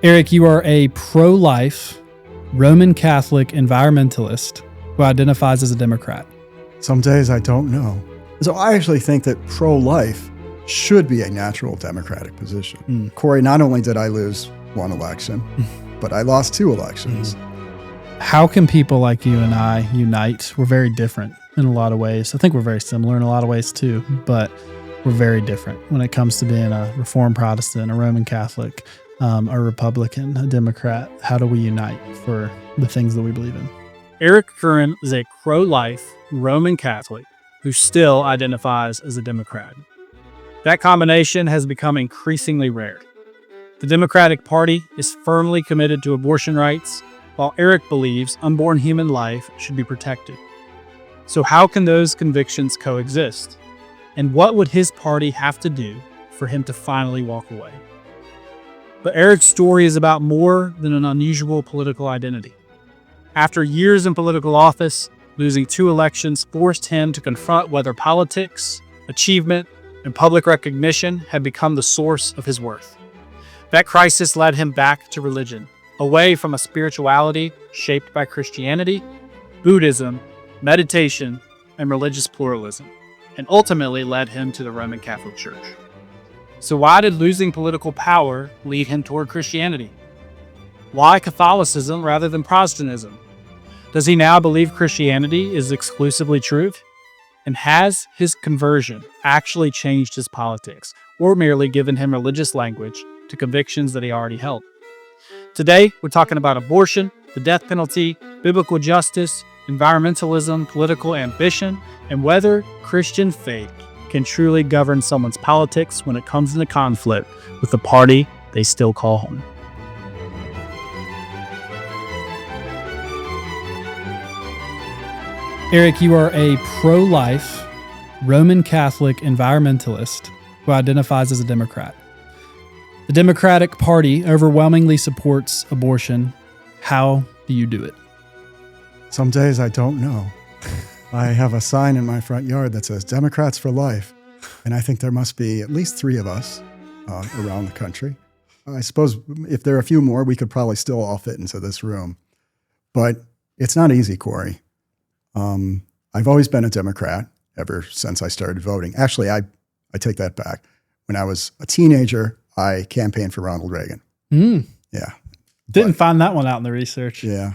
Erik, you are a pro-life Roman Catholic environmentalist who identifies as a Democrat. Some days I don't know. So I actually think that pro-life should be a natural democratic position. Corey, not only did I lose one election, but I lost two elections. How can people like you and I unite? We're very different in a lot of ways. I think we're very similar in a lot of ways too, but we're very different when it comes to being a Reformed Protestant, a Roman Catholic, a Republican, a Democrat. How do we unite for the things that we believe in? Erik Curren is a pro-life Roman Catholic who still identifies as a Democrat. That combination has become increasingly rare. The Democratic Party is firmly committed to abortion rights, while Erik believes unborn human life should be protected. So how can those convictions coexist? And what would his party have to do for him to finally walk away? But Erik's story is about more than an unusual political identity. After years in political office, losing two elections forced him to confront whether politics, achievement, and public recognition had become the source of his worth. That crisis led him back to religion, away from a spirituality shaped by Christianity, Buddhism, meditation, and religious pluralism, and ultimately led him to the Roman Catholic Church. So why did losing political power lead him toward Christianity? Why Catholicism rather than Protestantism? Does he now believe Christianity is exclusively truth? And has his conversion actually changed his politics, or merely given him religious language to convictions that he already held? Today, we're talking about abortion, the death penalty, biblical justice, environmentalism, political ambition, and whether Christian faith can truly govern someone's politics when it comes into conflict with the party they still call home. Erik, you are a pro-life Roman Catholic environmentalist who identifies as a Democrat. The Democratic Party overwhelmingly supports abortion. How do you do it? Some days I don't know. I have a sign in my front yard that says Democrats for life. And I think there must be at least three of us around the country. I suppose if there are a few more, we could probably still all fit into this room. But it's not easy, Corey. I've always been a Democrat ever since I started voting. Actually, I take that back. When I was a teenager, I campaigned for Ronald Reagan. Yeah. Didn't find that one out in the research. Yeah.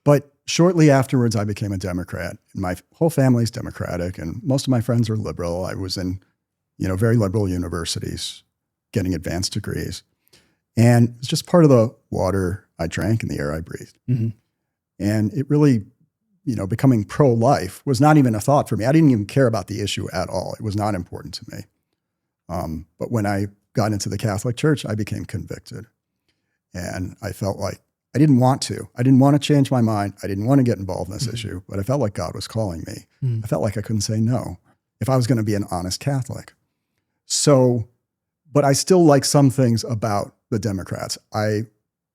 But shortly afterwards, I became a Democrat. My whole family's Democratic, and most of my friends are liberal. I was in, very liberal universities, getting advanced degrees. And it's just part of the water I drank and the air I breathed. And it really, becoming pro-life was not even a thought for me. I didn't even care about the issue at all. It was not important to me. But when I got into the Catholic Church, I became convicted. And I felt like I didn't want to. I didn't want to change my mind. I didn't want to get involved in this issue, but I felt like God was calling me. I felt like I couldn't say no if I was going to be an honest Catholic. So, but I still like some things about the Democrats. I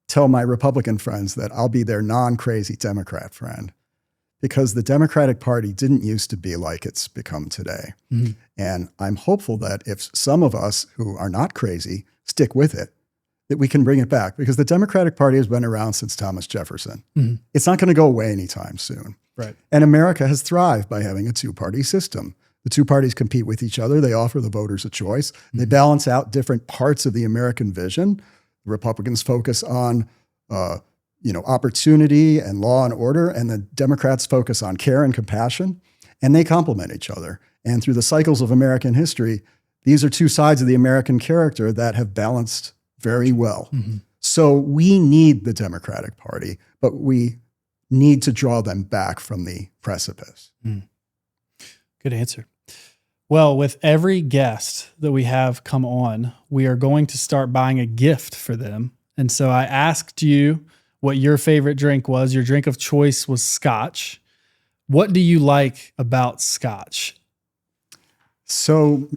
tell my Republican friends that I'll be their non-crazy Democrat friend because the Democratic Party didn't used to be like it's become today. And I'm hopeful that if some of us who are not crazy stick with it, that we can bring it back because the Democratic Party has been around since Thomas Jefferson. It's not going to go away anytime soon. Right. And America has thrived by having a two-party system. The two parties compete with each other. They offer the voters a choice. They balance out different parts of the American vision. The Republicans focus on, opportunity and law and order, and the Democrats focus on care and compassion, and they complement each other. And through the cycles of American history, these are two sides of the American character that have balanced very well. So we need the Democratic Party, but we need to draw them back from the precipice. Good answer. Well, with every guest that we have come on, we are going to start buying a gift for them. And so I asked you what your favorite drink was. Your drink of choice was Scotch. What do you like about Scotch? So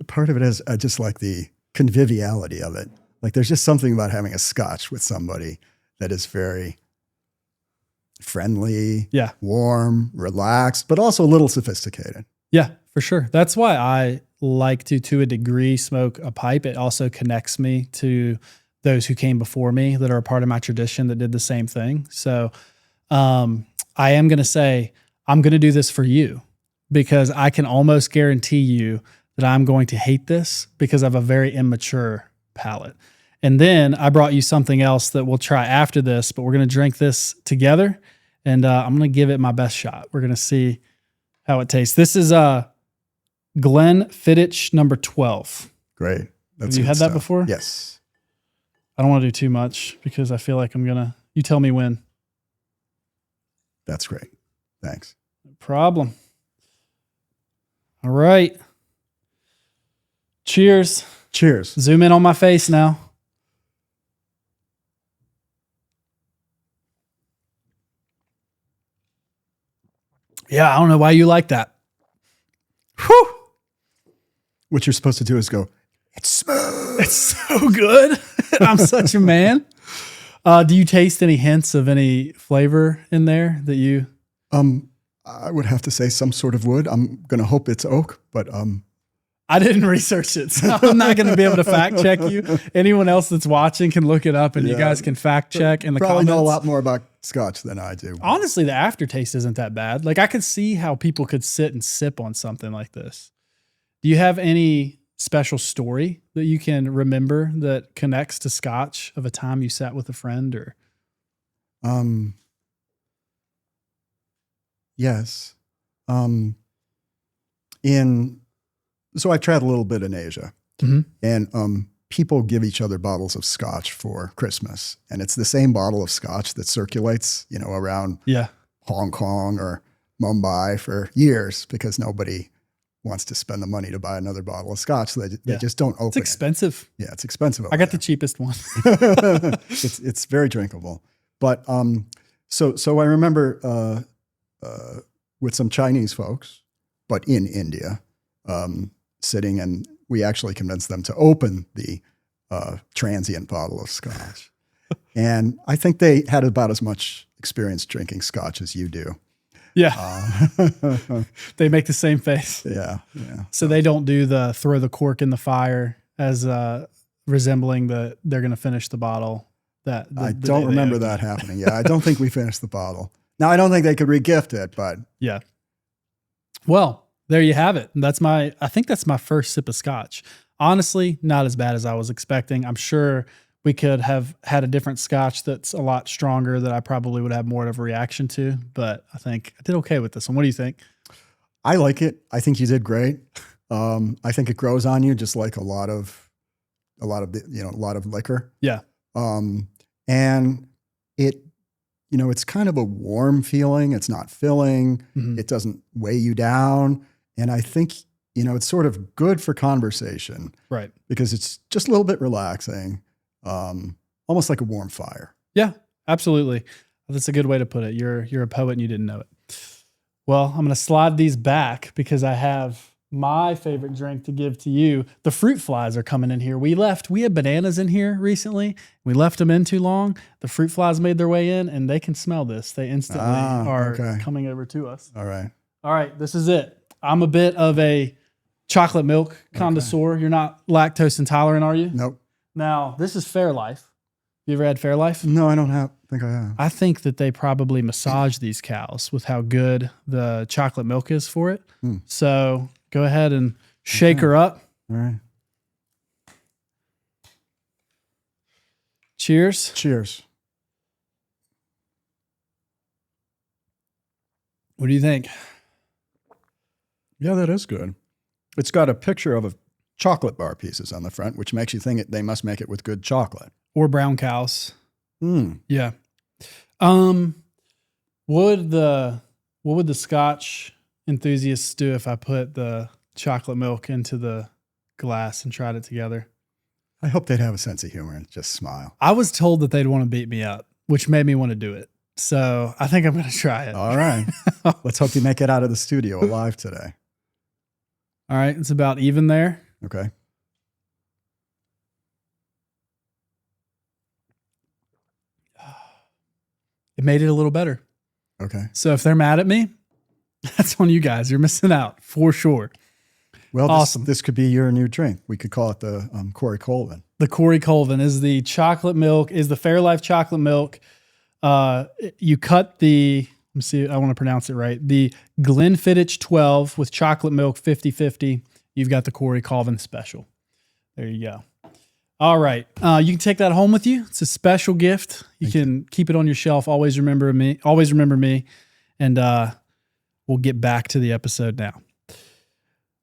part of it is I just like the conviviality of it. Like there's just something about having a Scotch with somebody that is very friendly, warm, relaxed, but also a little sophisticated. Yeah, for sure. That's why I like to a degree, smoke a pipe. It also connects me to those who came before me that are a part of my tradition that did the same thing. So I am going to say, I'm going to do this for you because I can almost guarantee you that I'm going to hate this because I have a very immature palate. And then I brought you something else that we'll try after this, but we're going to drink this together and I'm going to give it my best shot. We're going to see how it tastes. This is Glenfiddich number 12. Great. Have you had that before? Yes. I don't want to do too much because I feel like you tell me when. That's great. Thanks. No problem. All right. Cheers. Cheers. Zoom in on my face now. Yeah, I don't know why you like that. Whew. What you're supposed to do is go, it's smooth. It's so good. I'm such a man. Do you taste any hints of any flavor in there that you? I would have to say some sort of wood. I'm going to hope it's oak, but I didn't research it, so I'm not going to be able to fact check you. Anyone else that's watching can look it up, and you guys can fact check in the probably comments. know a lot more about Scotch than I do. Honestly, the aftertaste isn't that bad. Like I could see how people could sit and sip on something like this. Do you have any special story that you can remember that connects to Scotch of a time you sat with a friend or? Yes. So I traveled a little bit in Asia, and people give each other bottles of Scotch for Christmas, and it's the same bottle of Scotch that circulates, around Hong Kong or Mumbai for years because nobody wants to spend the money to buy another bottle of Scotch. So they just don't open it. It's expensive. Yeah, it's expensive. I got the cheapest one. It's very drinkable. But so I remember with some Chinese folks, but in India, sitting, and we actually convinced them to open the transient bottle of Scotch. And I think they had about as much experience drinking Scotch as you do. Yeah. They make the same face. Yeah. So they don't do the throw the cork in the fire as resembling they're going to finish the bottle. I don't remember that happening. Yeah, I don't think we finished the bottle. Now, I don't think they could regift it, but. Yeah. Well, there you have it. And I think that's my first sip of Scotch. Honestly, not as bad as I was expecting. I'm sure we could have had a different Scotch that's a lot stronger that I probably would have more of a reaction to, but I think I did okay with this one. What do you think? I like it. I think you did great. I think it grows on you just like a lot of liquor. Yeah. And it's kind of a warm feeling. It's not filling. Mm-hmm. It doesn't weigh you down. And I think, it's sort of good for conversation. Right. Because it's just a little bit relaxing. Almost like a warm fire. Yeah, absolutely. That's a good way to put it. You're a poet and you didn't know it. Well, I'm going to slide these back because I have my favorite drink to give to you. The fruit flies are coming in here. We had bananas in here recently. We left them in too long. The fruit flies made their way in and they can smell this. They instantly are coming over to us. All right. This is it. I'm a bit of a chocolate milk connoisseur. You're not lactose intolerant, are you? Nope. Now, this is Fairlife. You ever had Fairlife? No, I don't think I have. I think that they probably massage these cows with how good the chocolate milk is for it. So go ahead and shake her up. All right. Cheers. Cheers. What do you think? Yeah, that is good. It's got a picture of a chocolate bar pieces on the front, which makes you think they must make it with good chocolate. Or brown cows. Yeah. What would the Scotch enthusiasts do if I put the chocolate milk into the glass and tried it together? I hope they'd have a sense of humor and just smile. I was told that they'd want to beat me up, which made me want to do it. So I think I'm going to try it. All right. Let's hope you make it out of the studio alive today. All right. It's about even there. Okay. It made it a little better. Okay. So if they're mad at me, that's on you guys. You're missing out for sure. Well, Awesome. This could be your new drink. We could call it the Corey Colvin. The Corey Colvin is the chocolate milk, is the Fairlife chocolate milk. You cut the, let me see, I want to pronounce it right. The Glenfiddich 12 with chocolate milk 50/50. You've got the Corey Colvin special. There you go. All right. You can take that home with you. It's a special gift. You can keep it on your shelf. Always remember me. Always remember me. And we'll get back to the episode now.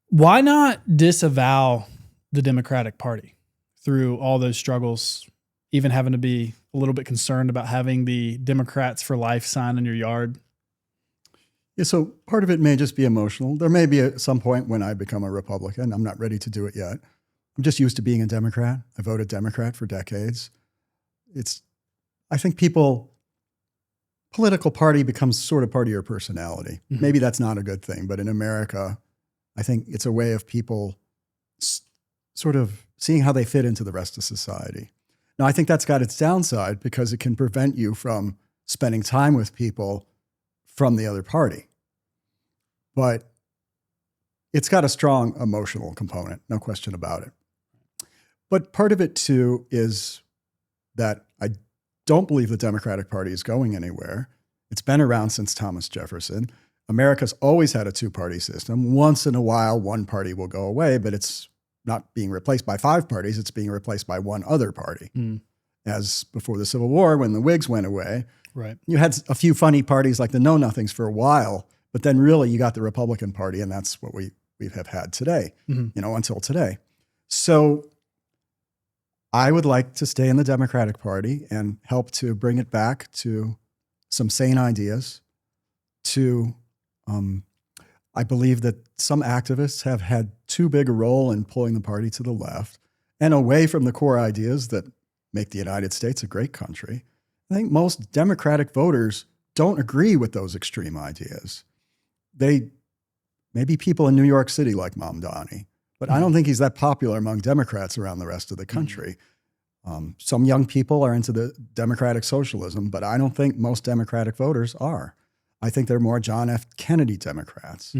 Why not disavow the Democratic Party through all those struggles, even having to be a little bit concerned about having the Democrats for Life sign in your yard? Yeah, so part of it may just be emotional. There may be at some point when I become a Republican. I'm not ready to do it yet. I'm just used to being a Democrat. I voted Democrat for decades. I think political party becomes sort of part of your personality. Mm-hmm. Maybe that's not a good thing, but in America, I think it's a way of people sort of seeing how they fit into the rest of society. Now, I think that's got its downside because it can prevent you from spending time with people from the other party. But it's got a strong emotional component, no question about it. But part of it, too, is that I don't believe the Democratic Party is going anywhere. It's been around since Thomas Jefferson. America's always had a two-party system. Once in a while, one party will go away, but it's not being replaced by five parties. It's being replaced by one other party. As before the Civil War, when the Whigs went away, right, you had a few funny parties like the Know-Nothings for a while, but then really you got the Republican Party, and that's what we have had today, until today. So I would like to stay in the Democratic Party and help to bring it back to some sane ideas. I believe that some activists have had too big a role in pulling the party to the left and away from the core ideas that make the United States a great country. I think most Democratic voters don't agree with those extreme ideas. Maybe people in New York City like Mamdani, but I don't think he's that popular among Democrats around the rest of the country. Some young people are into the democratic socialism, but I don't think most Democratic voters are. I think they're more John F. Kennedy Democrats.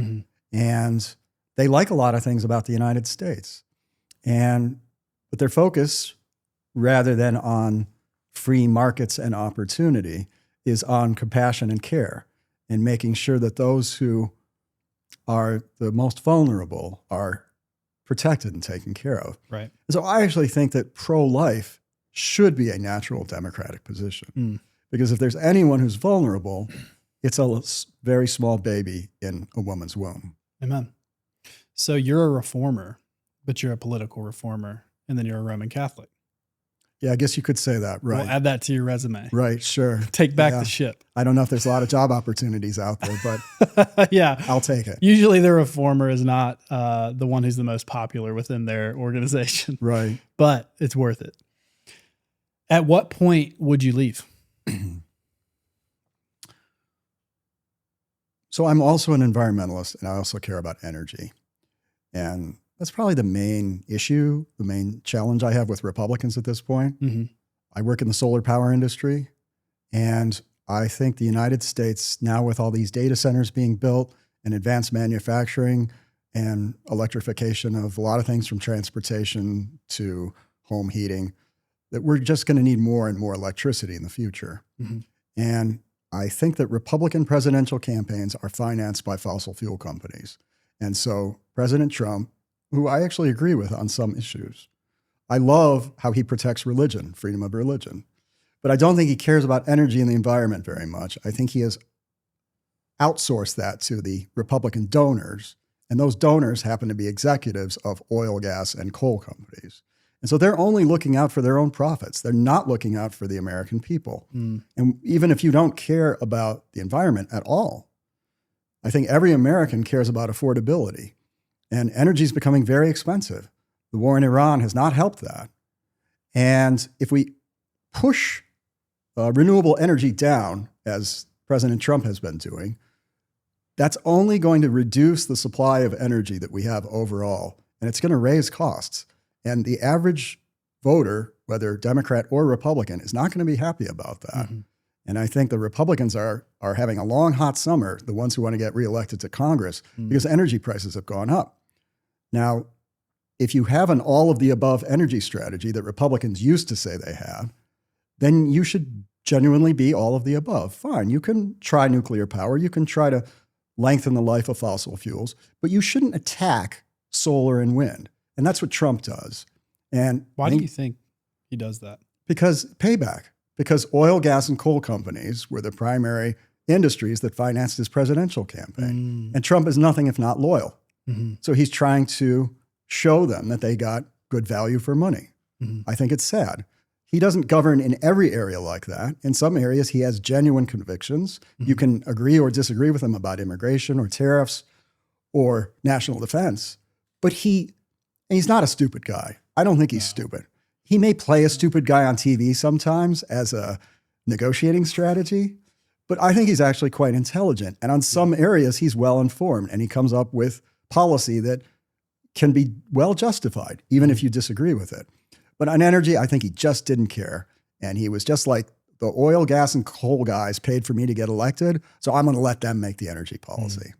And they like a lot of things about the United States. But their focus, rather than on free markets and opportunity, is on compassion and care and making sure that those who are the most vulnerable are protected and taken care of. Right. So I actually think that pro-life should be a natural democratic position. Because if there's anyone who's vulnerable, it's a very small baby in a woman's womb. Amen. So you're a reformer, but you're a political reformer, and then you're a Roman Catholic. Yeah, I guess you could say that, right. We'll add that to your resume. Right, sure. Take back the ship. I don't know if there's a lot of job opportunities out there, but yeah, I'll take it. Usually the reformer is not the one who's the most popular within their organization. Right. But it's worth it. At what point would you leave? So I'm also an environmentalist, and I also care about energy. And that's probably the main issue, the main challenge I have with Republicans at this point. I work in the solar power industry, and I think the United States, now with all these data centers being built and advanced manufacturing and electrification of a lot of things from transportation to home heating, that we're just going to need more and more electricity in the future. And I think that Republican presidential campaigns are financed by fossil fuel companies. And so President Trump, who I actually agree with on some issues, I love how he protects religion, freedom of religion. But I don't think he cares about energy and the environment very much. I think he has outsourced that to the Republican donors. And those donors happen to be executives of oil, gas, and coal companies. And so they're only looking out for their own profits. They're not looking out for the American people. And even if you don't care about the environment at all, I think every American cares about affordability. And energy is becoming very expensive. The war in Iran has not helped that. And if we push renewable energy down, as President Trump has been doing, that's only going to reduce the supply of energy that we have overall. And it's going to raise costs. And the average voter, whether Democrat or Republican, is not going to be happy about that. And I think the Republicans are having a long, hot summer, the ones who want to get reelected to Congress, because energy prices have gone up. Now, if you have an all of the above energy strategy that Republicans used to say they have, then you should genuinely be all of the above. Fine, you can try nuclear power, you can try to lengthen the life of fossil fuels, but you shouldn't attack solar and wind. And that's what Trump does. And why do you think he does that? Because payback. Because oil, gas, and coal companies were the primary industries that financed his presidential campaign. And Trump is nothing if not loyal. So he's trying to show them that they got good value for money. I think it's sad. He doesn't govern in every area like that. In some areas, he has genuine convictions. You can agree or disagree with him about immigration or tariffs or national defense, but he's not a stupid guy. I don't think he's stupid. He may play a stupid guy on TV sometimes as a negotiating strategy, but I think he's actually quite intelligent. And on some areas, he's well informed, and he comes up with policy that can be well justified, even if you disagree with it. But on energy, I think he just didn't care. And he was just like, the oil, gas, and coal guys paid for me to get elected, so I'm going to let them make the energy policy.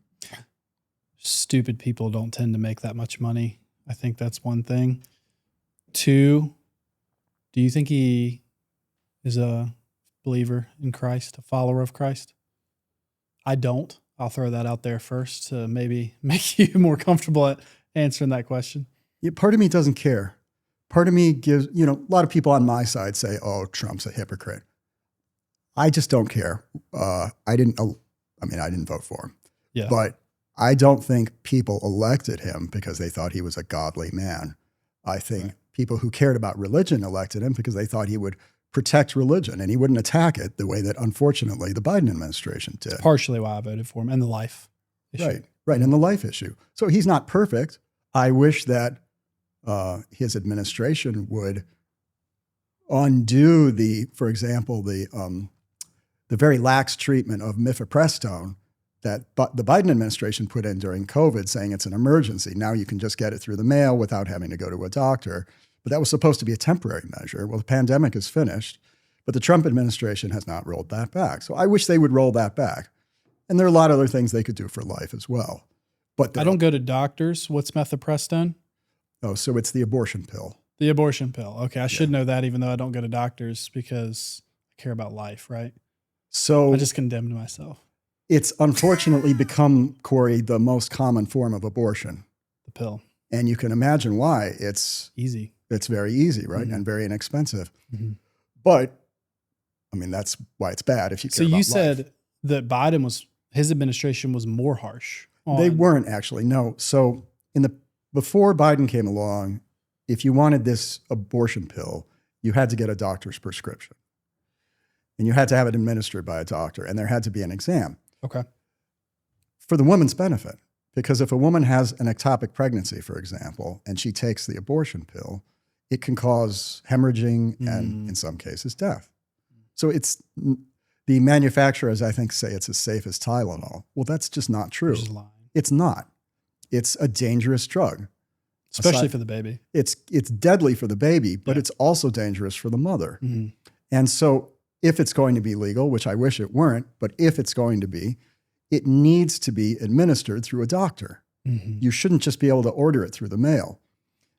Stupid people don't tend to make that much money. I think that's one thing. Two, do you think he is a believer in Christ, a follower of Christ? I don't. I'll throw that out there first to maybe make you more comfortable at answering that question. Yeah, part of me doesn't care. Part of me gives, a lot of people on my side say, oh, Trump's a hypocrite. I just don't care. I didn't vote for him. Yeah. But I don't think people elected him because they thought he was a godly man. I think people who cared about religion elected him because they thought he would protect religion and he wouldn't attack it the way that, unfortunately, the Biden administration did. It's partially why I voted for him, and the life issue. Right, and the life issue. So he's not perfect. I wish that his administration would undo for example, the very lax treatment of mifepristone that the Biden administration put in during COVID, saying it's an emergency. Now you can just get it through the mail without having to go to a doctor. But that was supposed to be a temporary measure. Well, the pandemic is finished, but the Trump administration has not rolled that back. So I wish they would roll that back. And there are a lot of other things they could do for life as well. But I don't go to doctors. What's mifepristone? Oh, so it's the abortion pill. The abortion pill. Okay, I should know that, even though I don't go to doctors because I care about life, right? So I just condemned myself. It's unfortunately become, Corey, the most common form of abortion. The pill. And you can imagine why. It's easy. It's very easy, right? Mm-hmm. And very inexpensive. Mm-hmm. But, I mean, that's why it's bad if you care about life. So you said that his administration was more harsh. They weren't actually, no. So before Biden came along, if you wanted this abortion pill, you had to get a doctor's prescription. And you had to have it administered by a doctor, and there had to be an exam. Okay. For the woman's benefit. Because if a woman has an ectopic pregnancy, for example, and she takes the abortion pill, it can cause hemorrhaging and, in some cases, death. So the manufacturers, I think, say it's as safe as Tylenol. Well, that's just not true. It's not. It's a dangerous drug. Especially for the baby. It's deadly for the baby, but it's also dangerous for the mother. Mm-hmm. And so if it's going to be legal, which I wish it weren't, but if it's going to be, it needs to be administered through a doctor. Mm-hmm. You shouldn't just be able to order it through the mail.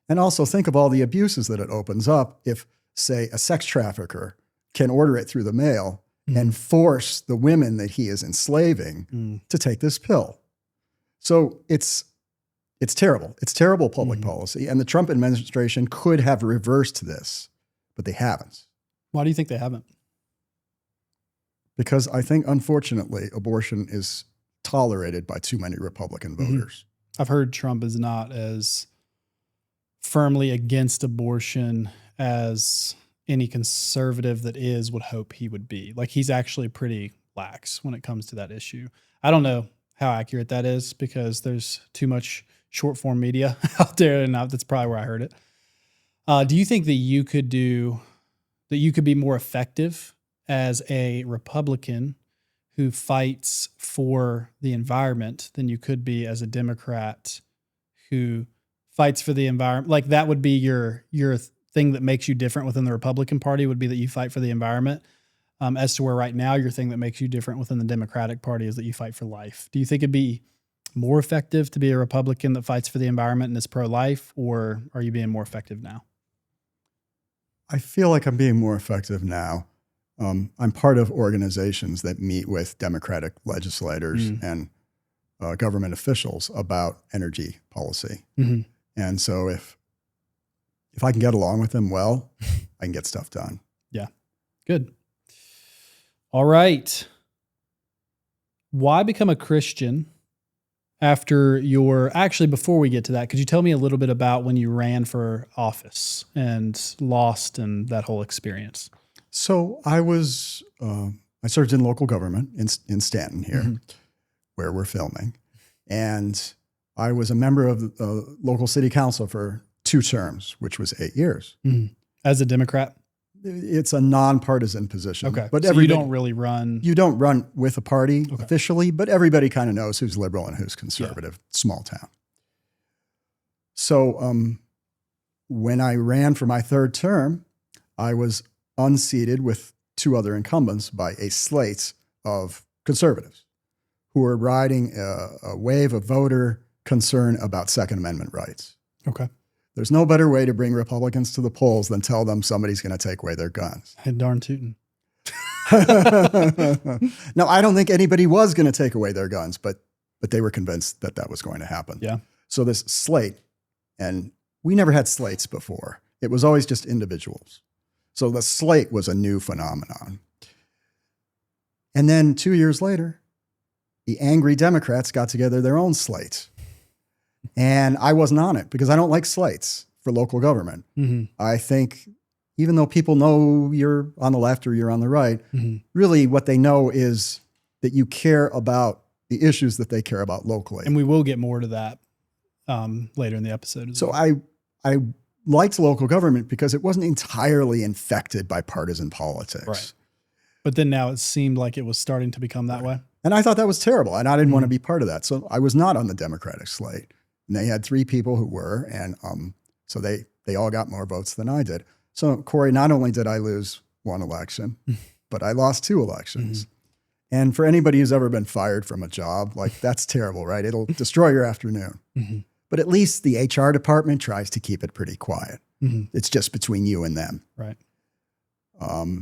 And also think of all the abuses that it opens up if, say, a sex trafficker can order it through the mail and force the women that he is enslaving to take this pill. So it's terrible. It's terrible public policy. And the Trump administration could have reversed this, but they haven't. Why do you think they haven't? Because I think, unfortunately, abortion is tolerated by too many Republican voters. I've heard Trump is not as firmly against abortion as any conservative that would hope he would be. Like, he's actually pretty lax when it comes to that issue. I don't know how accurate that is because there's too much short form media out there, and that's probably where I heard it. Do you think that you could be more effective as a Republican who fights for the environment than you could be as a Democrat who fights for the environment? Like, that would be your thing that makes you different within the Republican Party, would be that you fight for the environment, as to where right now your thing that makes you different within the Democratic Party is that you fight for life. Do you think it'd be more effective to be a Republican that fights for the environment and is pro-life, or are you being more effective now? I feel like I'm being more effective now. I'm part of organizations that meet with Democratic legislators and government officials about energy policy. Mm-hmm. And so if I can get along with them well, I can get stuff done. Yeah. Good. All right. Why become a Christian after before we get to that, could you tell me a little bit about when you ran for office and lost and that whole experience? So I served in local government in Stanton here, where we're filming. And I was a member of the local city council for 2 terms, which was 8 years. Mm-hmm. As a Democrat? It's a nonpartisan position. Okay. But so you don't really run. You don't run with a party officially, but everybody kind of knows who's liberal and who's conservative. Small town. So when I ran for my 3rd term, I was unseated with 2 other incumbents by a slate of conservatives who were riding a wave of voter concern about Second Amendment rights. Okay. There's no better way to bring Republicans to the polls than tell them somebody's going to take away their guns. Darn tootin'. No, I don't think anybody was going to take away their guns, but they were convinced that was going to happen. Yeah. So this slate, and we never had slates before. It was always just individuals. So the slate was a new phenomenon. And then 2 years later, the angry Democrats got together their own slate. And I wasn't on it because I don't like slates for local government. Mm-hmm. I think even though people know you're on the left or you're on the right, really what they know is that you care about the issues that they care about locally. And we will get more to that later in the episode. So I liked local government because it wasn't entirely infected by partisan politics. Right. But then now it seemed like it was starting to become that way. And I thought that was terrible. And I didn't want to be part of that. So I was not on the Democratic slate. And they had 3 people who were. And so they all got more votes than I did. So, Corey, not only did I lose 1 election, but I lost 2 elections. And for anybody who's ever been fired from a job, like that's terrible, right? It'll destroy your afternoon. But at least the HR department tries to keep it pretty quiet. It's just between you and them. Right.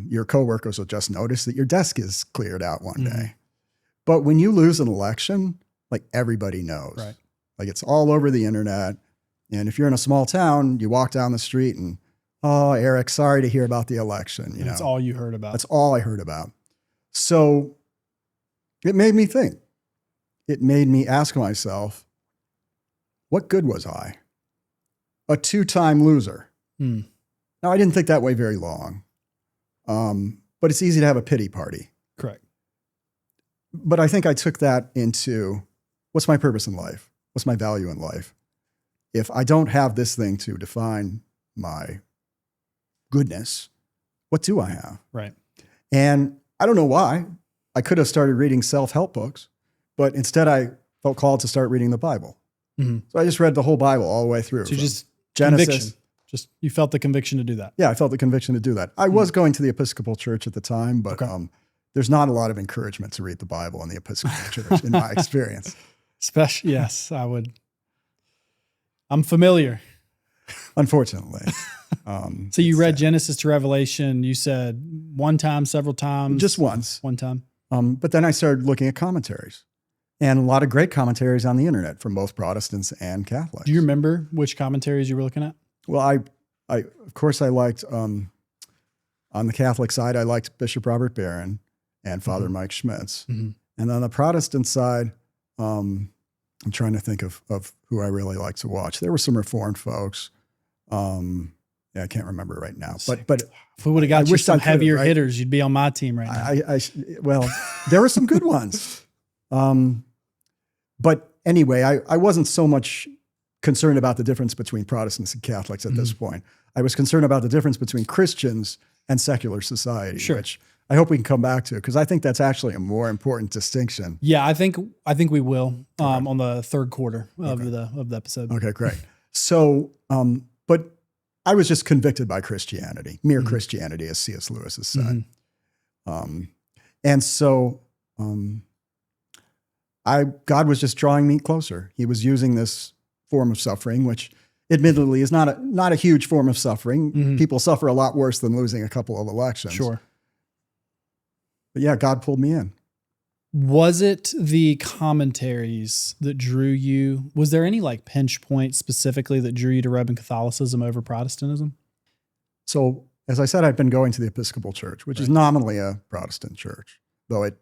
Your coworkers will just notice that your desk is cleared out one day. But when you lose an election, like everybody knows. Right. Like it's all over the internet. And if you're in a small town, you walk down the street and, oh, Erik, sorry to hear about the election. You know, that's all you heard about. That's all I heard about. So it made me think. It made me ask myself, what good was I? A 2-time loser. Now, I didn't think that way very long. But it's easy to have a pity party. Correct. But I think I took that into what's my purpose in life? What's my value in life? If I don't have this thing to define my goodness, what do I have? Right. And I don't know why. I could have started reading self-help books, but instead I felt called to start reading the Bible. So I just read the whole Bible all the way through. So just Genesis. Conviction. Just you felt the conviction to do that. Yeah, I felt the conviction to do that. I was going to the Episcopal Church at the time, but there's not a lot of encouragement to read the Bible in the Episcopal Church, in my experience. Especially, yes, I would. I'm familiar. Unfortunately. So you read Genesis to Revelation, you said 1 time, several times? Just once. 1 time. But then I started looking at commentaries. And a lot of great commentaries on the internet from both Protestants and Catholics. Do you remember which commentaries you were looking at? Well, I of course I liked, on the Catholic side, I liked Bishop Robert Barron and Father Mike Schmitz. And on the Protestant side, I'm trying to think of who I really like to watch. There were some Reformed folks. Yeah, I can't remember right now. But if we would have got you some heavier hitters, you'd be on my team right now. Well, there were some good ones. But anyway, I wasn't so much concerned about the difference between Protestants and Catholics at this point. I was concerned about the difference between Christians and secular society, which I hope we can come back to, because I think that's actually a more important distinction. Yeah, I think we will on the 3rd quarter of the episode. Okay, great. So, but I was just convicted by Christianity, mere Christianity, as C.S. Lewis has said. And so God was just drawing me closer. He was using this form of suffering, which admittedly is not a huge form of suffering. Mhm. People suffer a lot worse than losing a couple of elections. Sure. But yeah, God pulled me in. Was it the commentaries that drew you? Was there any like pinch point specifically that drew you to Roman Catholicism over Protestantism? So, as I said, I'd been going to the Episcopal Church, which is Right. nominally a Protestant church, though it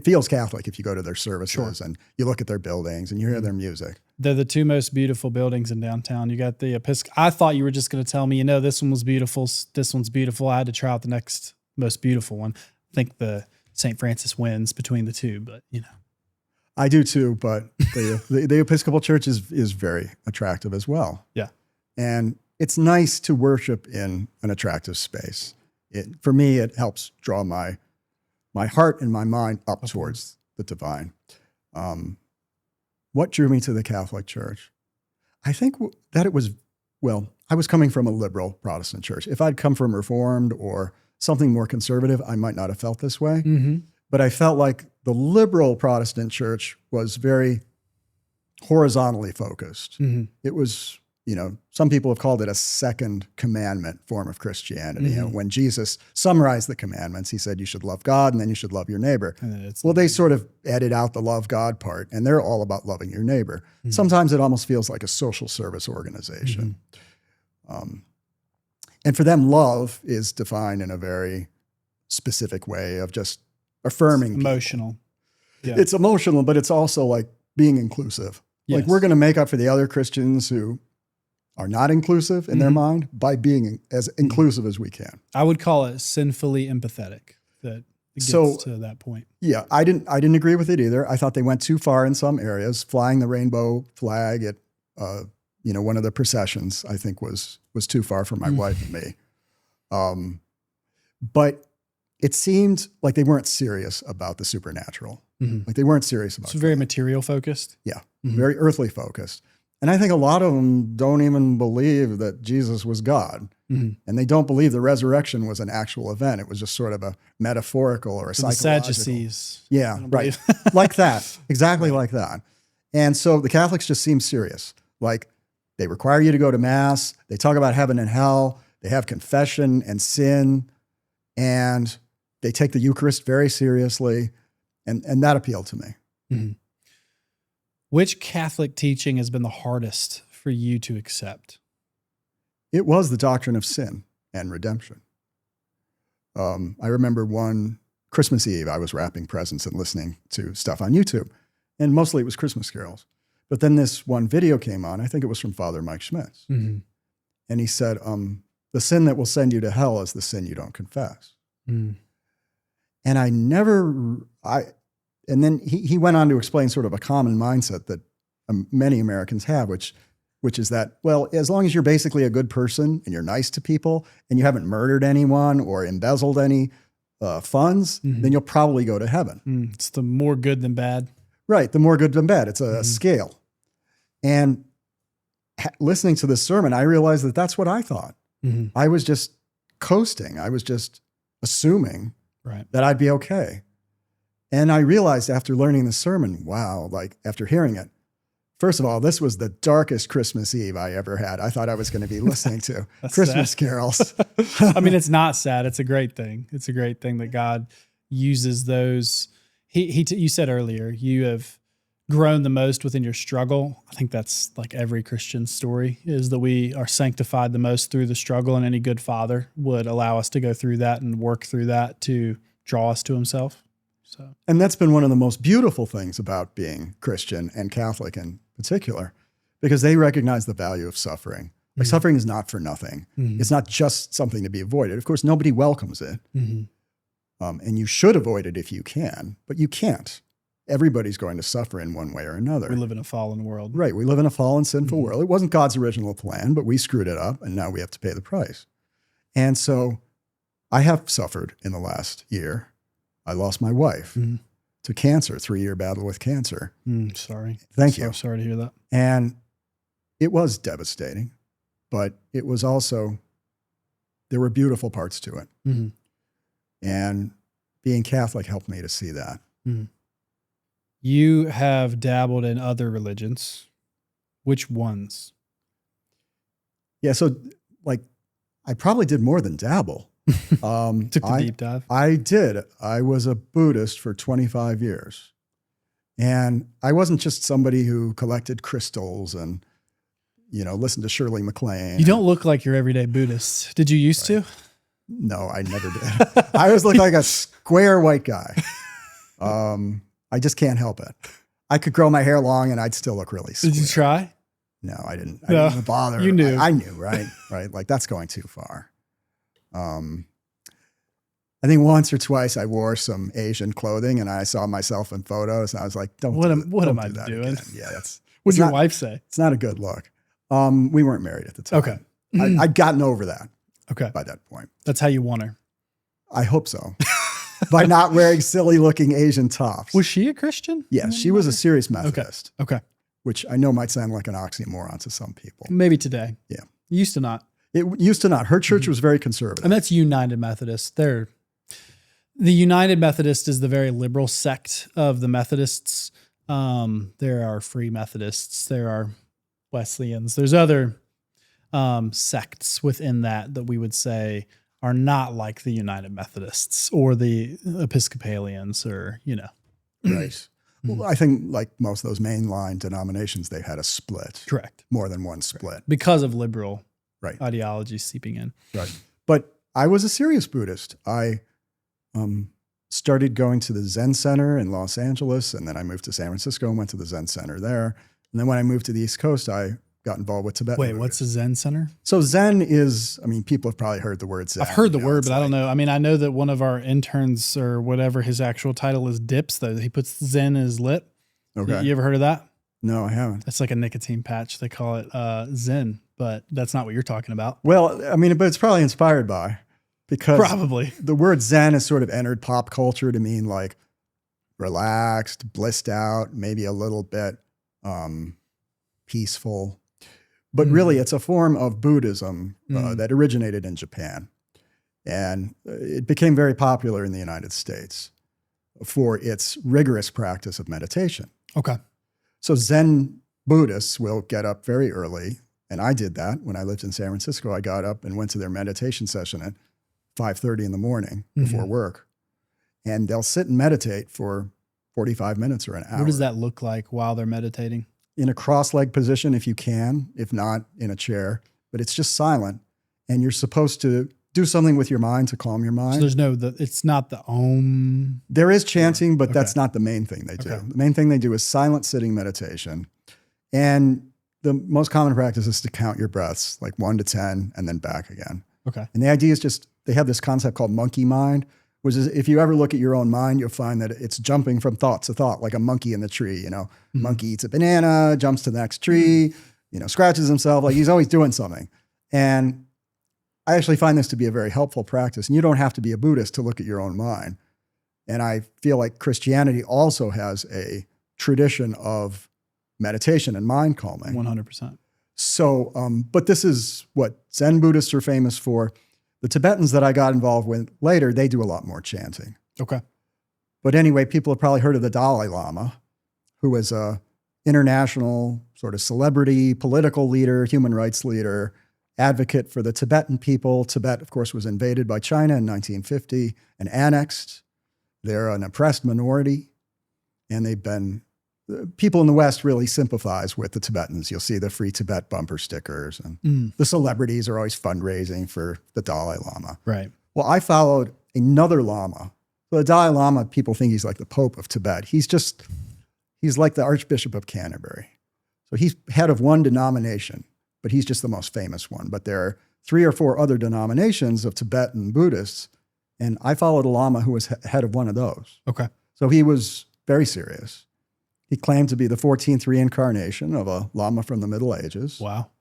feels Catholic if you go to their services and you look at their buildings and you hear their music. They're the two most beautiful buildings in downtown. You got the Episcopal. I thought you were just going to tell me, this one was beautiful. This one's beautiful. I had to try out the next most beautiful one. I think the St. Francis wins between the two, but I do too, but the Episcopal Church is very attractive as well. Yeah. And it's nice to worship in an attractive space. For me, it helps draw my heart and my mind up towards the divine. What drew me to the Catholic Church? I think that it was, I was coming from a liberal Protestant church. If I'd come from Reformed or something more conservative, I might not have felt this way. Mm-hmm. But I felt like the liberal Protestant church was very horizontally focused. Mm-hmm. It was, some people have called it a second commandment form of Christianity. Mm-hmm. When Jesus summarized the commandments, he said, you should love God and then you should love your neighbor. It's Well, they sort of edit out the love God part, and they're all about loving your neighbor. Mhm. Sometimes it almost feels like a social service organization. And for them, love is defined in a very specific way of just affirming people. emotional. Yeah. It's emotional, but it's also like being inclusive. Like Yes. we're going to make up for the other Christians who are not inclusive in their Mhm. mind by being as inclusive as we can. I would call it sinfully empathetic that it gets So- to that point. Yeah, I didn't agree with it either. I thought they went too far in some areas. Flying the rainbow flag at one of the processions, I think was too far for my wife and me. But it seemed like they weren't serious about the supernatural. Mhm. Like they weren't serious about It's very God. material focused. Yeah, Mhm. very earthly focused. And I think a lot of them don't even believe that Jesus was God. Mhm. And they don't believe the resurrection was an actual event. It was just sort of a metaphorical or a So the psychological. Sadducees. I Yeah, don't right. believe- Like that. Exactly like that. And so the Catholics just seem serious. Like they require you to go to mass. They talk about heaven and hell. They have confession and sin. And they take the Eucharist very seriously. And that appealed to me. Mhm. Which Catholic teaching has been the hardest for you to accept? It was the doctrine of sin and redemption. I remember one Christmas Eve, I was wrapping presents and listening to stuff on YouTube. And mostly it was Christmas carols. But then this one video came on. I think it was from Father Mike Schmitz. Mm-hmm. And he said, the sin that will send you to hell is the sin you don't confess. Mm. And and then he went on to explain sort of a common mindset that many Americans have, which is that, well, as long as you're basically a good person and you're nice to people and you haven't murdered anyone or embezzled any funds, Mhm. then you'll probably go to heaven. It's the more good than bad. Right. The more good than bad. It's a Mhm. scale. And listening to this sermon, I realized that that's what I thought. Mm-hmm. I was just coasting. I was just assuming Right. that I'd be okay. And I realized after learning the sermon, wow, like after hearing it, first of all, this was the darkest Christmas Eve I ever had. I thought I was going to be listening to That's Christmas sad. carols. I mean, it's not sad. It's a great thing. It's a great thing that God uses those. You said earlier, you have grown the most within your struggle. I think that's like every Christian story, is that we are sanctified the most through the struggle, and any good father would allow us to go through that and work through that to draw us to himself. So, And that's been one of the most beautiful things about being Christian and Catholic in particular, because they recognize the value of suffering. Like Mhm. suffering is not for nothing. Mhm. It's not just something to be avoided. Of course, nobody welcomes it. Mhm. And you should avoid it if you can, but you can't. Everybody's going to suffer in one way or another. We live in a fallen world. Right. We live in a fallen, sinful Mhm. world. It wasn't God's original plan, but we screwed it up, and now we have to pay the price. And so I have suffered in the last year. I lost my wife Mhm. to cancer, 3-year battle with cancer. Sorry. Thank So you. sorry to hear that. And it was devastating, but it was also, there were beautiful parts to it. Mhm. And being Catholic helped me to see that. You have dabbled in other religions. Which ones? Yeah. So like, I probably did more than dabble. Took the deep dive. I did. I was a Buddhist for 25 years. And I wasn't just somebody who collected crystals and, listened to Shirley MacLaine. You don't look like your everyday Buddhist. Did you used to? No, I never did. I always look like a square white guy. I just can't help it. I could grow my hair long and I'd still look really square. Did you try? No, I didn't. I didn't even bother. You knew. I knew, right? Right. Like that's going too far. I think once or twice I wore some Asian clothing and I saw myself in photos and I was like, what am I doing? Again. Yeah, What'd your wife say? It's not a good look. We weren't married at the time. Okay. I'd gotten over that. Okay. By that point. That's how you want her. I hope so. By not wearing silly looking Asian tops. Was she a Christian? Yeah, she was a serious Methodist. Okay. Which I know might sound like an oxymoron to some people. Maybe today. Yeah. Used to not. It used to not. Her church was very conservative. And that's United Methodist. The United Methodist is the very liberal sect of the Methodists. There are Free Methodists. There are Wesleyans. There's other sects within that we would say are not like the United Methodists or the Episcopalians or, Right. Well, I think like most of those mainline denominations, they had a split. Correct. More than one split. Correct. Because of liberal right. ideology seeping in. Right. But I was a serious Buddhist. I started going to the Zen Center in Los Angeles, and then I moved to San Francisco and went to the Zen Center there. And then when I moved to the East Coast, I got involved with Tibetan. Wait, what's the Zen Center? So Zen is, people have probably heard the word Zen. I've heard the word, but I don't know. I know that one of our interns or whatever his actual title is dips, though. He puts Zen in his lip. Okay. You ever heard of that? No, I haven't. It's like a nicotine patch. They call it Zen, but that's not what you're talking about. Well, but it's probably inspired by, because probably the word Zen has sort of entered pop culture to mean like relaxed, blissed out, maybe a little bit peaceful. But really, it's a form of Buddhism that originated in Japan. And it became very popular in the United States for its rigorous practice of meditation. Okay. So Zen Buddhists will get up very early. And I did that when I lived in San Francisco. I got up and went to their meditation session at 5:30 in the morning before work. And they'll sit and meditate for 45 minutes or an hour. What does that look like while they're meditating? In a cross-legged position if you can, if not in a chair, but it's just silent. And you're supposed to do something with your mind to calm your mind. So it's not the Om. There is chanting, but that's not the main thing they do. Okay. The main thing they do is silent sitting meditation. And the most common practice is to count your breaths, like 1 to 10, and then back again. Okay. And the idea is just, they have this concept called monkey mind, which is if you ever look at your own mind, you'll find that it's jumping from thought to thought, like a monkey in the tree, Monkey eats a banana, jumps to the next tree, scratches himself, like he's always doing something. And I actually find this to be a very helpful practice. And you don't have to be a Buddhist to look at your own mind. And I feel like Christianity also has a tradition of meditation and mind calming. 100%. So, but this is what Zen Buddhists are famous for. The Tibetans that I got involved with later, they do a lot more chanting. Okay. But anyway, people have probably heard of the Dalai Lama, who is a international sort of celebrity, political leader, human rights leader, advocate for the Tibetan people. Tibet, of course, was invaded by China in 1950 and annexed. They're an oppressed minority, and people in the West really sympathize with the Tibetans. You'll see the Free Tibet bumper stickers, and the celebrities are always fundraising for the Dalai Lama. Right. Well, I followed another Lama. So the Dalai Lama, people think he's like the Pope of Tibet. He's like the Archbishop of Canterbury. So he's head of one denomination, but he's just the most famous one. But there are 3 or 4 other denominations of Tibetan Buddhists, and I followed a Lama who was head of one of those. Okay. So he was very serious. He claimed to be the 14th reincarnation of a Lama from the Middle Ages. Wow.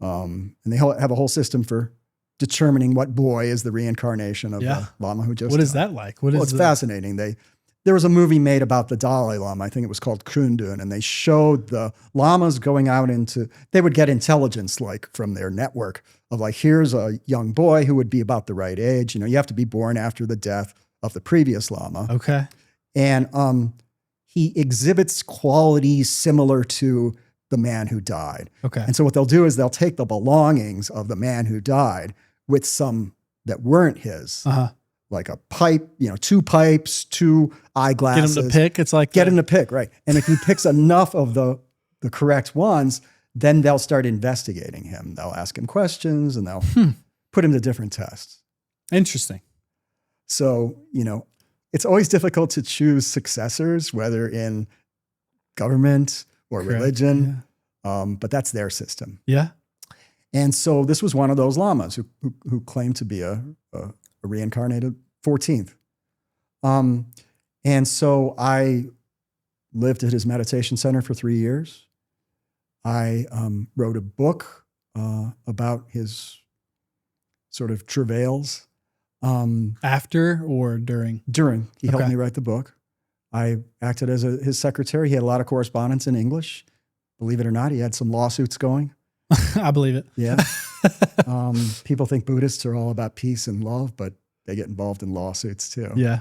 And they have a whole system for determining what boy is the reincarnation of the Lama who just What is that like? It's fascinating. There was a movie made about the Dalai Lama. I think it was called Kundun, and they showed the Lamas going out they would get intelligence like from their network of like, here's a young boy who would be about the right age. You have to be born after the death of the previous Lama. Okay. And he exhibits qualities similar to the man who died. Okay. And so what they'll do is they'll take the belongings of the man who died with some that weren't his, like a pipe, 2 pipes, 2 eyeglasses. Get him to pick. It's like get him to pick, right? And if he picks enough of the correct ones, then they'll start investigating him. They'll ask him questions and they'll put him to different tests. Interesting. So, it's always difficult to choose successors, whether in government or religion, but that's their system. Yeah. And so this was one of those lamas who claimed to be a reincarnated 14th. And so I lived at his meditation center for 3 years. I wrote a book about his sort of travails. After or during? During. He helped me write the book. I acted as his secretary. He had a lot of correspondence in English. Believe it or not, he had some lawsuits going. I believe it. Yeah. People think Buddhists are all about peace and love, but they get involved in lawsuits too. Yeah.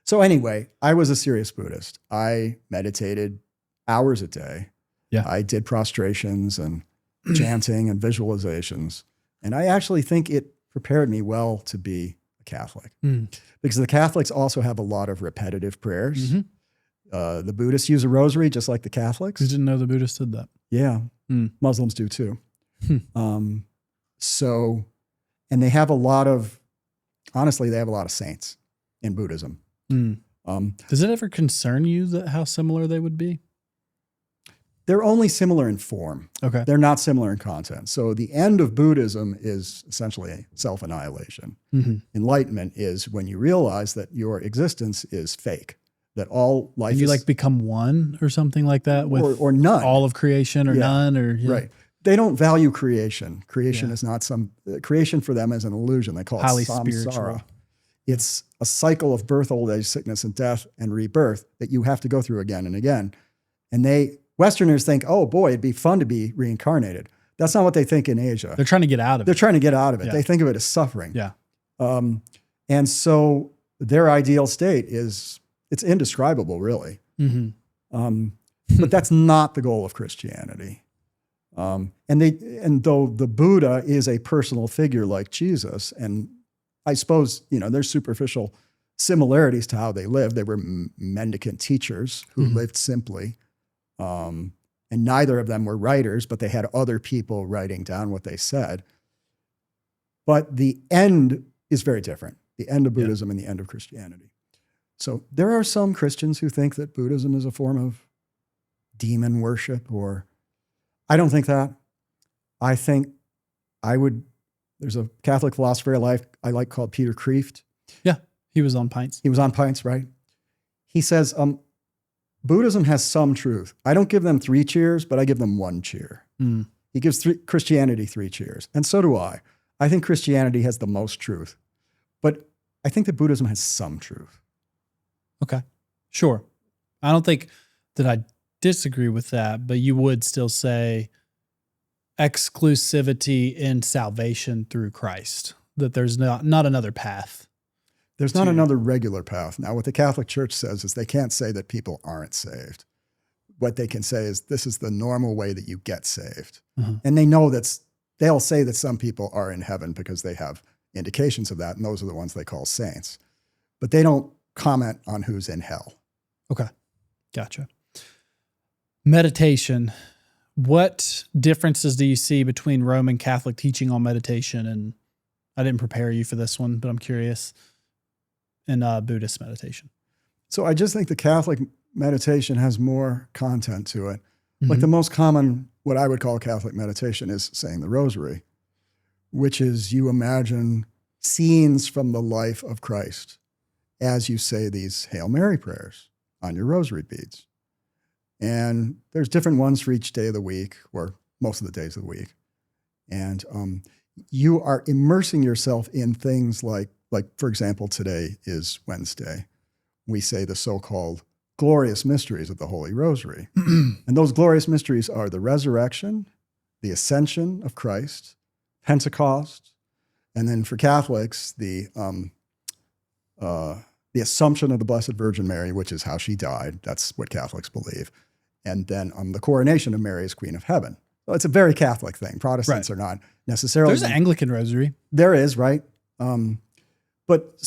So anyway, I was a serious Buddhist. I meditated hours a day. Yeah. I did prostrations and chanting and visualizations. And I actually think it prepared me well to be a Catholic because the Catholics also have a lot of repetitive prayers. The Buddhists use a rosary just like the Catholics. I didn't know the Buddhists did that. Yeah. Muslims do too. So, and they have a lot of, honestly, they have a lot of saints in Buddhism. Does it ever concern you how similar they would be? They're only similar in form. Okay. They're not similar in content. So the end of Buddhism is essentially self-annihilation. Enlightenment is when you realize that your existence is fake, that all life you is... like become one or something like that with or none. all of creation or none or... Yeah. Right. They don't value creation. Creation is not creation for them is an illusion. They call it highly samsara. spiritual. It's a cycle of birth, old age, sickness, and death, and rebirth that you have to go through again and again. And Westerners think, oh boy, it'd be fun to be reincarnated. That's not what they think in Asia. They're trying to get out of it. They're trying to get out of it. Yeah. They think of it as suffering. Yeah. And so their ideal state it's indescribable, really. But that's not the goal of Christianity. And though the Buddha is a personal figure like Jesus, and I suppose, there's superficial similarities to how they lived. They were mendicant teachers who lived simply. And neither of them were writers, but they had other people writing down what they said. But the end is very different, the end of Buddhism and the end of Christianity. So there are some Christians who think that Buddhism is a form of demon worship, I don't think that. I think there's a Catholic philosopher I like called Peter Kreeft. Yeah, he was on Pints. He was on Pints, right? He says, Buddhism has some truth. I don't give them 3 cheers, but I give them 1 cheer. He gives Christianity 3 cheers. And so do I. I think Christianity has the most truth. But I think that Buddhism has some truth. Okay, sure. I don't think that I disagree with that, but you would still say exclusivity in salvation through Christ, that there's not another path. There's not another regular path. Now, what the Catholic Church says is they can't say that people aren't saved. What they can say is this is the normal way that you get saved. And they know they'll say that some people are in heaven because they have indications of that, and those are the ones they call saints. But they don't comment on who's in hell. Okay, gotcha. Meditation. What differences do you see between Roman Catholic teaching on meditation, and I didn't prepare you for this one, but I'm curious, and Buddhist meditation? So I just think the Catholic meditation has more content to it. Like the most common, what I would call Catholic meditation, is saying the rosary, which is you imagine scenes from the life of Christ as you say these Hail Mary prayers on your rosary beads. And there's different ones for each day of the week, or most of the days of the week. And you are immersing yourself in things like, for example, today is Wednesday. We say the so-called glorious mysteries of the Holy Rosary. And those glorious mysteries are the resurrection, the ascension of Christ, Pentecost, and then for Catholics, the the Assumption of the Blessed Virgin Mary, which is how she died. That's what Catholics believe. And then the coronation of Mary as Queen of Heaven. So it's a very Catholic thing. Protestants are not necessarily. There's an Anglican rosary. There is, right? But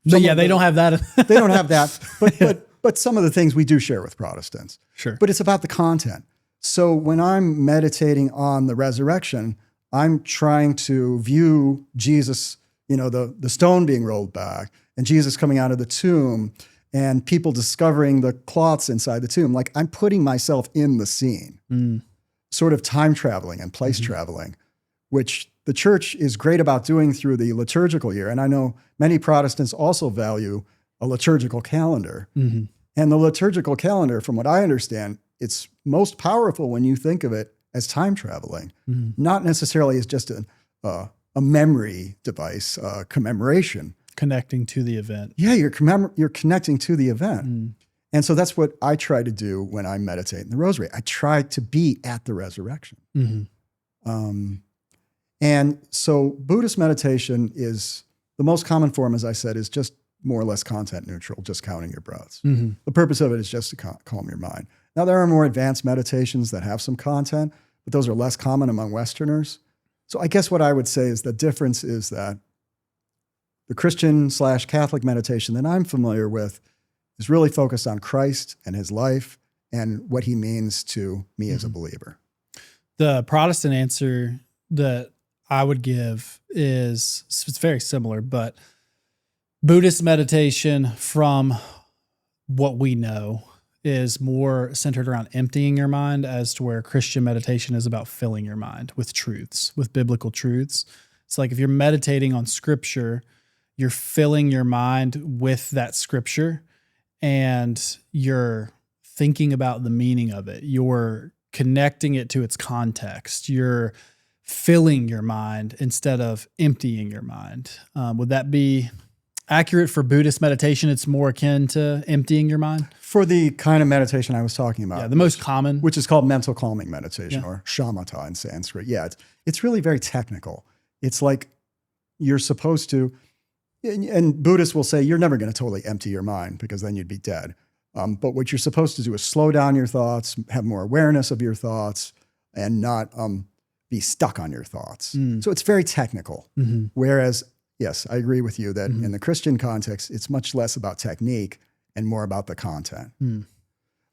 they don't have that. They don't have that. But some of the things we do share with Protestants. Sure. But it's about the content. So when I'm meditating on the resurrection, I'm trying to view Jesus, the stone being rolled back and Jesus coming out of the tomb and people discovering the cloths inside the tomb. Like I'm putting myself in the scene, sort of time traveling and place traveling, which the church is great about doing through the liturgical year. And I know many Protestants also value a liturgical calendar. And the liturgical calendar, from what I understand, it's most powerful when you think of it as time traveling, not necessarily as just a memory device, commemoration. Connecting to the event. Yeah, you're connecting to the event. And so that's what I try to do when I meditate in the rosary. I try to be at the resurrection. And so Buddhist meditation is the most common form, as I said, is just more or less content neutral, just counting your breaths. The purpose of it is just to calm your mind. Now, there are more advanced meditations that have some content, but those are less common among Westerners. So I guess what I would say is the difference is that the Christian/Catholic meditation that I'm familiar with is really focused on Christ and his life and what he means to me as a believer. The Protestant answer that I would give is, it's very similar, but Buddhist meditation, from what we know, is more centered around emptying your mind, as to where Christian meditation is about filling your mind with truths, with biblical truths. It's like if you're meditating on scripture, you're filling your mind with that scripture and you're thinking about the meaning of it. You're connecting it to its context. You're filling your mind instead of emptying your mind. Would that be accurate for Buddhist meditation? It's more akin to emptying your mind? For the kind of meditation I was talking about. Yeah, the most common. Which is called mental calming meditation, or shamatha in Sanskrit. Yeah, it's really very technical. It's like you're supposed to, and Buddhists will say, you're never going to totally empty your mind because then you'd be dead. But what you're supposed to do is slow down your thoughts, have more awareness of your thoughts, and not be stuck on your thoughts. So it's very technical. Whereas, yes, I agree with you that in the Christian context, it's much less about technique and more about the content. I'm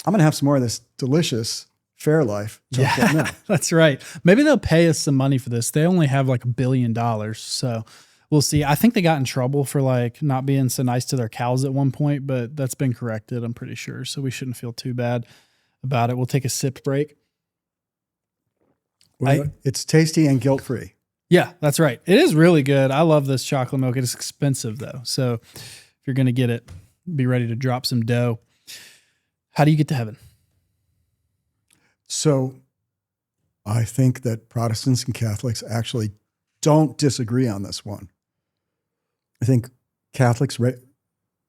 going to have some more of this delicious Fairlife chocolate milk. That's right. Maybe they'll pay us some money for this. They only have like $1 billion. So we'll see. I think they got in trouble for like not being so nice to their cows at one point, but that's been corrected, I'm pretty sure. So we shouldn't feel too bad about it. We'll take a sip break. Well, it's tasty and guilt-free. Yeah, that's right. It is really good. I love this chocolate milk. It is expensive though. So if you're going to get it, be ready to drop some dough. How do you get to heaven? So I think that Protestants and Catholics actually don't disagree on this one. I think Catholics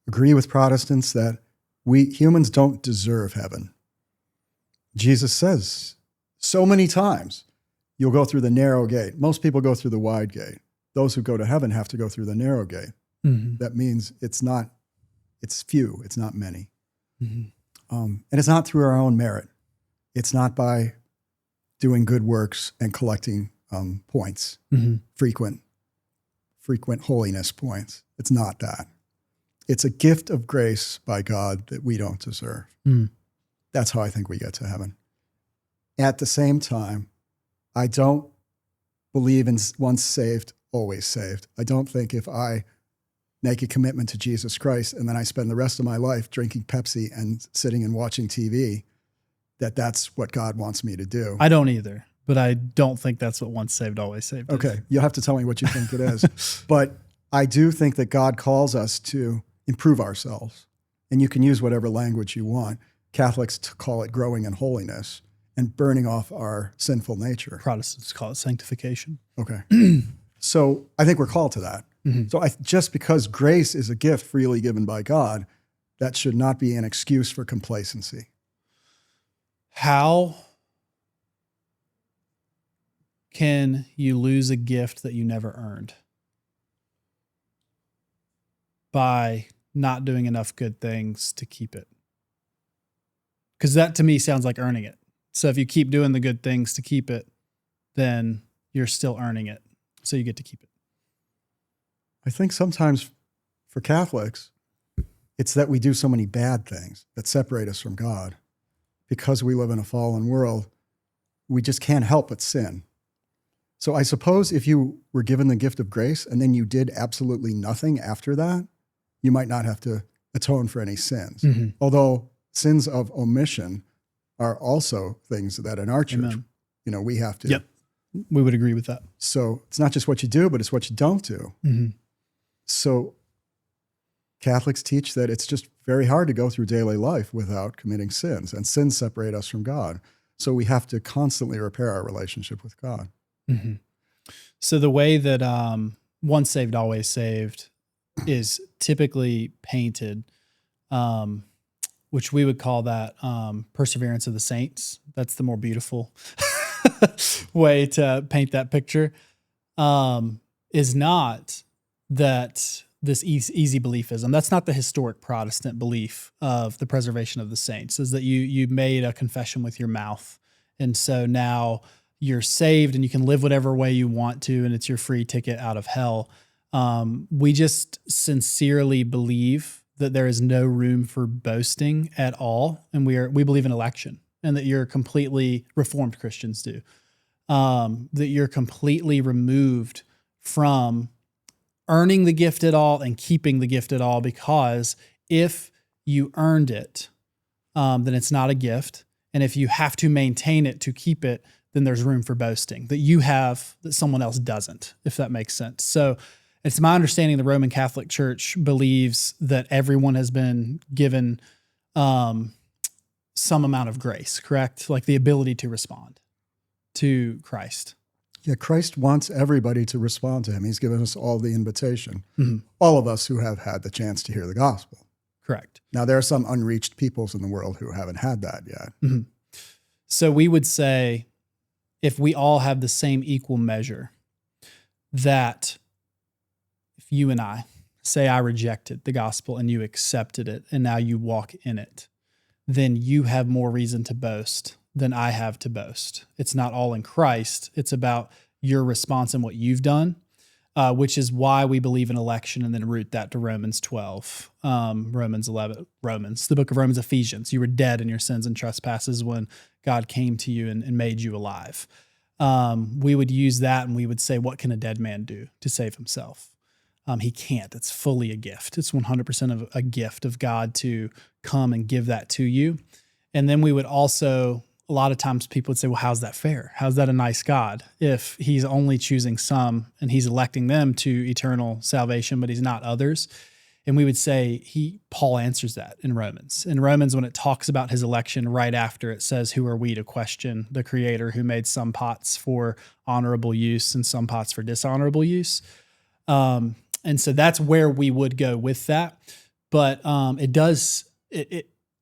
agree with Protestants that we humans don't deserve heaven. Jesus says so many times, you'll go through the narrow gate. Most people go through the wide gate. Those who go to heaven have to go through the narrow gate. That means it's few, it's not many. And it's not through our own merit. It's not by doing good works and collecting points, frequent holiness points. It's not that. It's a gift of grace by God that we don't deserve. That's how I think we get to heaven. At the same time, I don't believe in once saved, always saved. I don't think if I make a commitment to Jesus Christ and then I spend the rest of my life drinking Pepsi and sitting and watching TV, that's what God wants me to do. I don't either, but I don't think that's what once saved, always saved is. Okay, you'll have to tell me what you think it is. But I do think that God calls us to improve ourselves. And you can use whatever language you want. Catholics call it growing in holiness and burning off our sinful nature. Protestants call it sanctification. Okay. So I think we're called to that. So just because grace is a gift freely given by God, that should not be an excuse for complacency. How can you lose a gift that you never earned? By not doing enough good things to keep it. Because that to me sounds like earning it. So if you keep doing the good things to keep it, then you're still earning it. So you get to keep it. I think sometimes for Catholics, it's that we do so many bad things that separate us from God. Because we live in a fallen world, we just can't help but sin. So I suppose if you were given the gift of grace and then you did absolutely nothing after that, you might not have to atone for any sins. Mm-hmm. Although sins of omission are also things that in our church, Amen. We have to. Yep. We would agree with that. So it's not just what you do, but it's what you don't do. Mm-hmm. So Catholics teach that it's just very hard to go through daily life without committing sins, and sins separate us from God. So we have to constantly repair our relationship with God. Mm-hmm. So the way that once saved, always saved is typically painted, which we would call that perseverance of the saints. That's the more beautiful way to paint that picture, is not that this easy beliefism. That's not the historic Protestant belief of the preservation of the saints, is that you made a confession with your mouth. And so now you're saved and you can live whatever way you want to, and it's your free ticket out of hell. We just sincerely believe that there is no room for boasting at all. And we believe in election, and that you're completely, Reformed Christians do, that you're completely removed from earning the gift at all and keeping the gift at all, because if you earned it, then it's not a gift. And if you have to maintain it to keep it, then there's room for boasting that you have that someone else doesn't, if that makes sense. So it's my understanding the Roman Catholic Church believes that everyone has been given some amount of grace, correct? Like the ability to respond to Christ. Yeah, Christ wants everybody to respond to him. He's given us all the invitation. Mm-hmm. All of us who have had the chance to hear the gospel. Correct. Now, there are some unreached peoples in the world who haven't had that yet. Mm-hmm. So we would say, if we all have the same equal measure, that if you and I say I rejected the gospel and you accepted it and now you walk in it, then you have more reason to boast than I have to boast. It's not all in Christ. It's about your response and what you've done, which is why we believe in election and then root that to Romans 12, Romans 11, the book of Romans, Ephesians. You were dead in your sins and trespasses when God came to you and made you alive. We would use that and we would say, what can a dead man do to save himself? He can't. It's fully a gift. It's 100% of a gift of God to come and give that to you. And then we would also, a lot of times people would say, well, how's that fair? How's that a nice God if he's only choosing some and he's electing them to eternal salvation, but he's not others? And we would say Paul answers that in Romans. In Romans, when it talks about his election, right after it says, who are we to question the Creator who made some pots for honorable use and some pots for dishonorable use? And so that's where we would go with that. But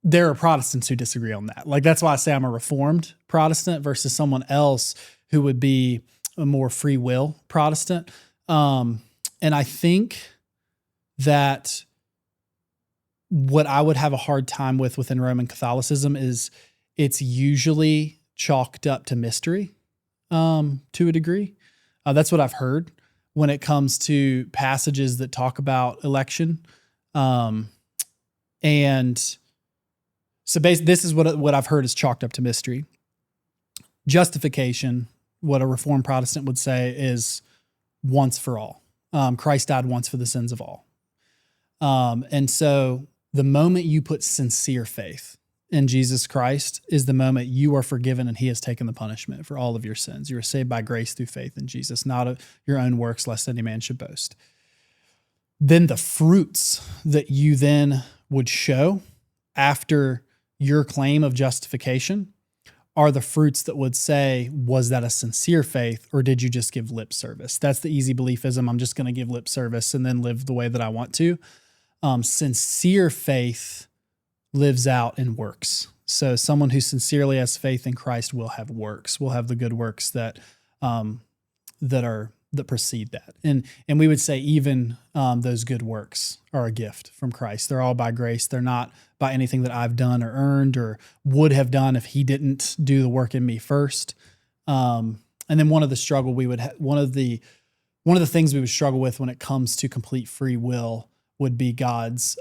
there are Protestants who disagree on that. Like, that's why I say I'm a Reformed Protestant versus someone else who would be a more free will Protestant. And I think that what I would have a hard time with within Roman Catholicism is it's usually chalked up to mystery to a degree. That's what I've heard when it comes to passages that talk about election. And so this is what I've heard is chalked up to mystery. Justification, what a Reformed Protestant would say, is once for all. Christ died once for the sins of all. And so the moment you put sincere faith in Jesus Christ is the moment you are forgiven and he has taken the punishment for all of your sins. You are saved by grace through faith in Jesus, not of your own works, lest any man should boast. Then the fruits that you then would show after your claim of justification are the fruits that would say, was that a sincere faith or did you just give lip service? That's the easy beliefism. I'm just going to give lip service and then live the way that I want to. Sincere faith lives out in works. So someone who sincerely has faith in Christ will have works, will have the good works that are that precede that. And we would say even those good works are a gift from Christ. They're all by grace. They're not by anything that I've done or earned or would have done if he didn't do the work in me first. And then one of the struggle we would one of the things we would struggle with when it comes to complete free will would be God's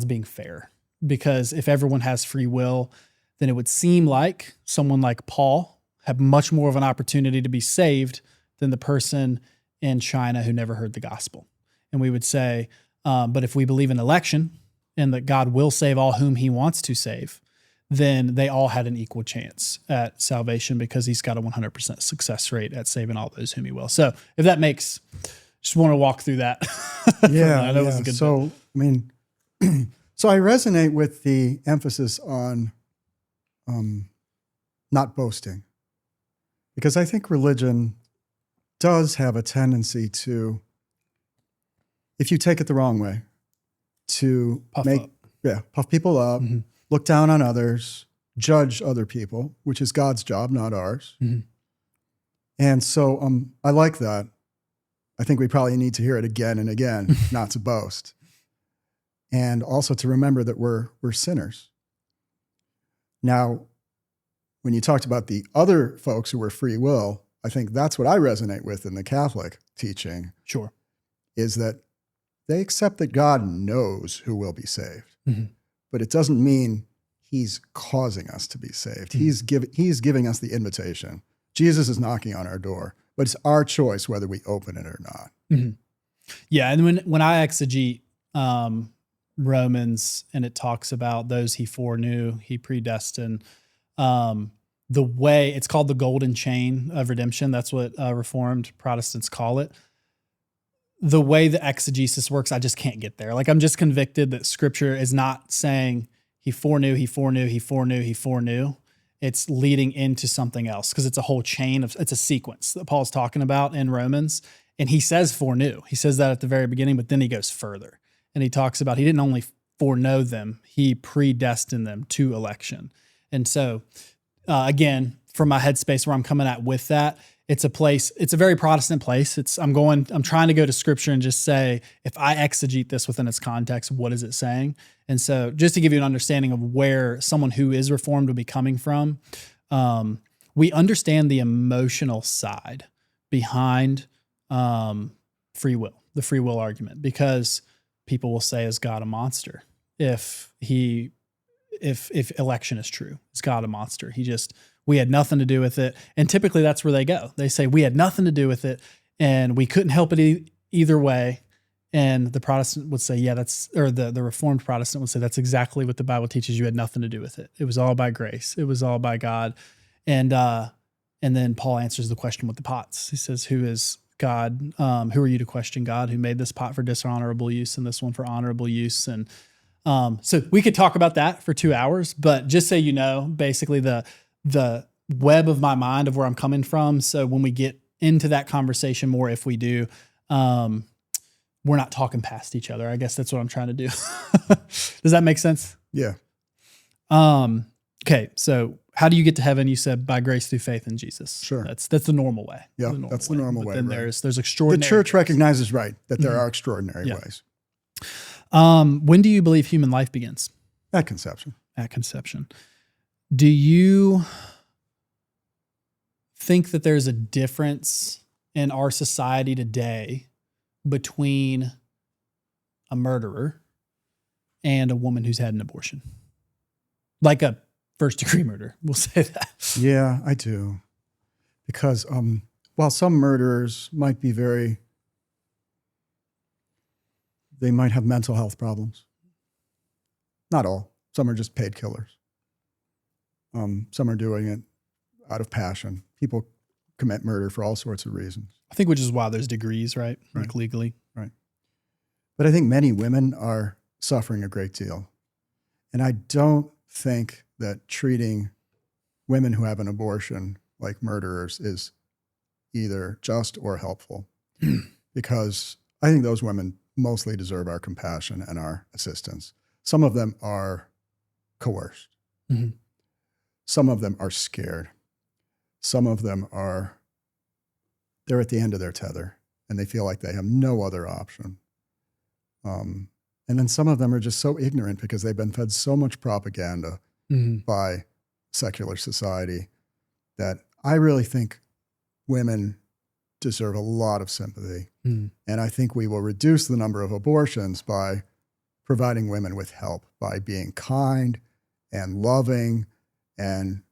being fair. Because if everyone has free will, then it would seem like someone like Paul had much more of an opportunity to be saved than the person in China who never heard the gospel. And we would say, but if we believe in election and that God will save all whom he wants to save, then they all had an equal chance at salvation because he's got a 100% success rate at saving all those whom he will. So if that makes, just want to walk through that. Yeah. I know it was a good so, bit. I mean, so I resonate with the emphasis on not boasting, because I think religion does have a tendency to, if you take it the wrong way, to puff people up, Mm-hmm. look down on others, judge other people, which is God's job, not ours. Mm-hmm. And so I like that. I think we probably need to hear it again and again, not to boast. And also to remember that we're sinners. Now, when you talked about the other folks who were free will, I think that's what I resonate with in the Catholic teaching. Sure. Is that they accept that God knows who will be saved. Mm-hmm. But it doesn't mean he's causing us to be saved. Mm-hmm. He's giving us the invitation. Jesus is knocking on our door, but it's our choice whether we open it or not. Mm-hmm. Yeah, and when I exegete Romans and it talks about those he foreknew, he predestined, the way it's called the golden chain of redemption. That's what Reformed Protestants call it. The way the exegesis works, I just can't get there. Like I'm just convicted that Scripture is not saying he foreknew, he foreknew, he foreknew, he foreknew. It's leading into something else because it's a whole chain it's a sequence that Paul's talking about in Romans. And he says foreknew. He says that at the very beginning, but then he goes further. And he talks about he didn't only foreknow them, he predestined them to election. And so, again, from my headspace where I'm coming at with that, it's a very Protestant place. I'm trying to go to Scripture and just say, if I exegete this within its context, what is it saying? And so just to give you an understanding of where someone who is Reformed would be coming from, we understand the emotional side behind free will, the free will argument, because people will say, is God a monster? If election is true, is God a monster? We had nothing to do with it. And typically that's where they go. They say, we had nothing to do with it and we couldn't help it either way. And the Protestant would say, the Reformed Protestant would say, that's exactly what the Bible teaches. You had nothing to do with it. It was all by grace. It was all by God. And then Paul answers the question with the pots. He says, who is God? Who are you to question God, who made this pot for dishonorable use and this one for honorable use? And so we could talk about that for 2 hours, but just so you know, basically the web of my mind of where I'm coming from. So when we get into that conversation more, if we do, we're not talking past each other. I guess that's what I'm trying to do. Does that make sense? Yeah. Okay. So how do you get to heaven? You said by grace through faith in Jesus. Sure. That's the normal way. Yeah, that's the normal way. Then right. there's extraordinary. The church ways. recognizes that there are extraordinary ways. When do you believe human life begins? At conception. At conception. Do you think that there's a difference in our society today between a murderer and a woman who's had an abortion? Like a first-degree murder, we'll say that. Yeah, I do. Because while some murderers might be they might have mental health problems. Not all. Some are just paid killers. Some are doing it out of passion. People commit murder for all sorts of reasons. I think which is why there's degrees, right? Like legally. Right. But I think many women are suffering a great deal. And I don't think that treating women who have an abortion like murderers is either just or helpful. Because I think those women mostly deserve our compassion and our assistance. Some of them are coerced. Mm-hmm. Some of them are scared. Some of them they're at the end of their tether and they feel like they have no other option. And then some of them are just so ignorant because they've been fed so much propaganda by secular society that I really think women deserve a lot of sympathy. And I think we will reduce the number of abortions by providing women with help, by being kind and loving and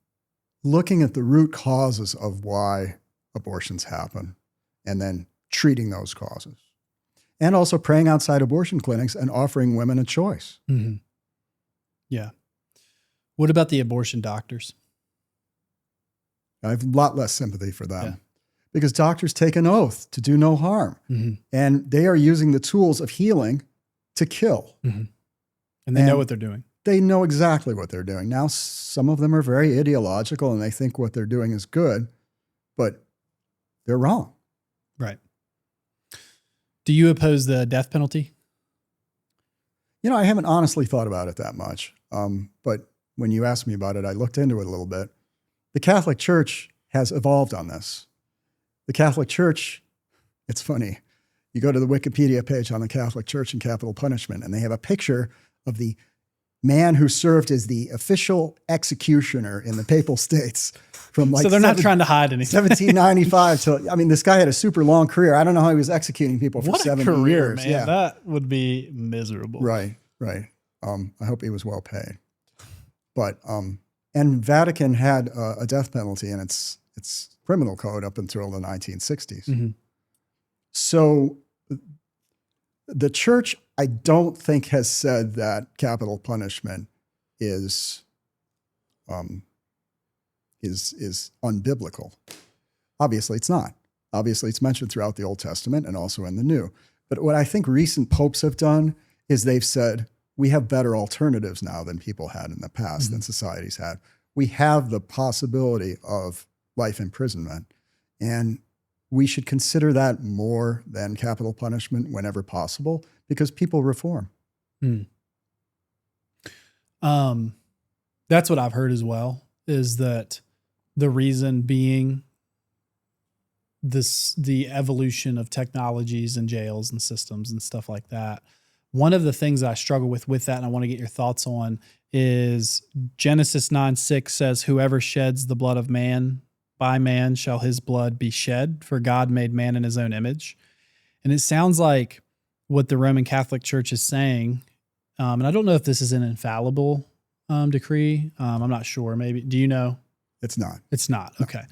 looking at the root causes of why abortions happen and then treating those causes. And also praying outside abortion clinics and offering women a choice. Yeah. What about the abortion doctors? I have a lot less sympathy for them because doctors take an oath to do no harm. And they are using the tools of healing to kill. And they know what they're doing. They know exactly what they're doing. Now, some of them are very ideological and they think what they're doing is good, but they're wrong. Right. Do you oppose the death penalty? You know, I haven't honestly thought about it that much. But when you asked me about it, I looked into it a little bit. The Catholic Church has evolved on this. The Catholic Church, it's funny. You go to the Wikipedia page on the Catholic Church and capital punishment, and they have a picture of the man who served as the official executioner in the Papal States from like so they're not trying to hide anything. 1795 to, I mean, this guy had a super long career. I don't know how he was executing people for 70 years. Man. Yeah. That would be miserable. Right. I hope he was well paid. But, and Vatican had a death penalty in its criminal code up until the 1960s. So the church, I don't think, has said that capital punishment is unbiblical. Obviously, it's not. Obviously, it's mentioned throughout the Old Testament and also in the New. But what I think recent popes have done is they've said, we have better alternatives now than people had in the past, than societies had. We have the possibility of life imprisonment, and we should consider that more than capital punishment whenever possible because people reform. That's what I've heard as well, is that the reason being the evolution of technologies and jails and systems and stuff like that. One of the things that I struggle with that, and I want to get your thoughts on, is Genesis 9:6 says, whoever sheds the blood of man, by man shall his blood be shed, for God made man in his own image. And it sounds like what the Roman Catholic Church is saying, and I don't know if this is an infallible decree. I'm not sure. Maybe. Do you know? It's not. It's not. Okay.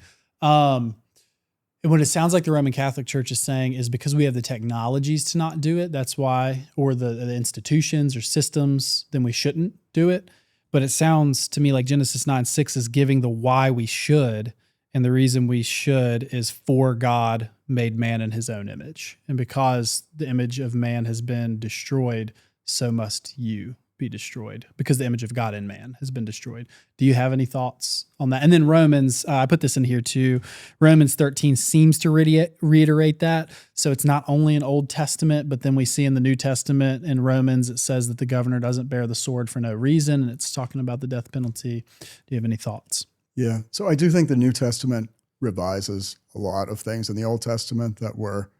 And what it sounds like the Roman Catholic Church is saying is because we have the technologies to not do it, that's why, or the institutions or systems, then we shouldn't do it. But it sounds to me like Genesis 9:6 is giving the why we should. And the reason we should is for God made man in his own image. And because the image of man has been destroyed, so must you be destroyed, because the image of God in man has been destroyed. Do you have any thoughts on that? And then Romans, I put this in here too. Romans 13 seems to reiterate that. So it's not only an Old Testament, but then we see in the New Testament in Romans, it says that the governor doesn't bear the sword for no reason. And it's talking about the death penalty. Do you have any thoughts? Yeah. So I do think the New Testament revises a lot of things in the Old Testament that were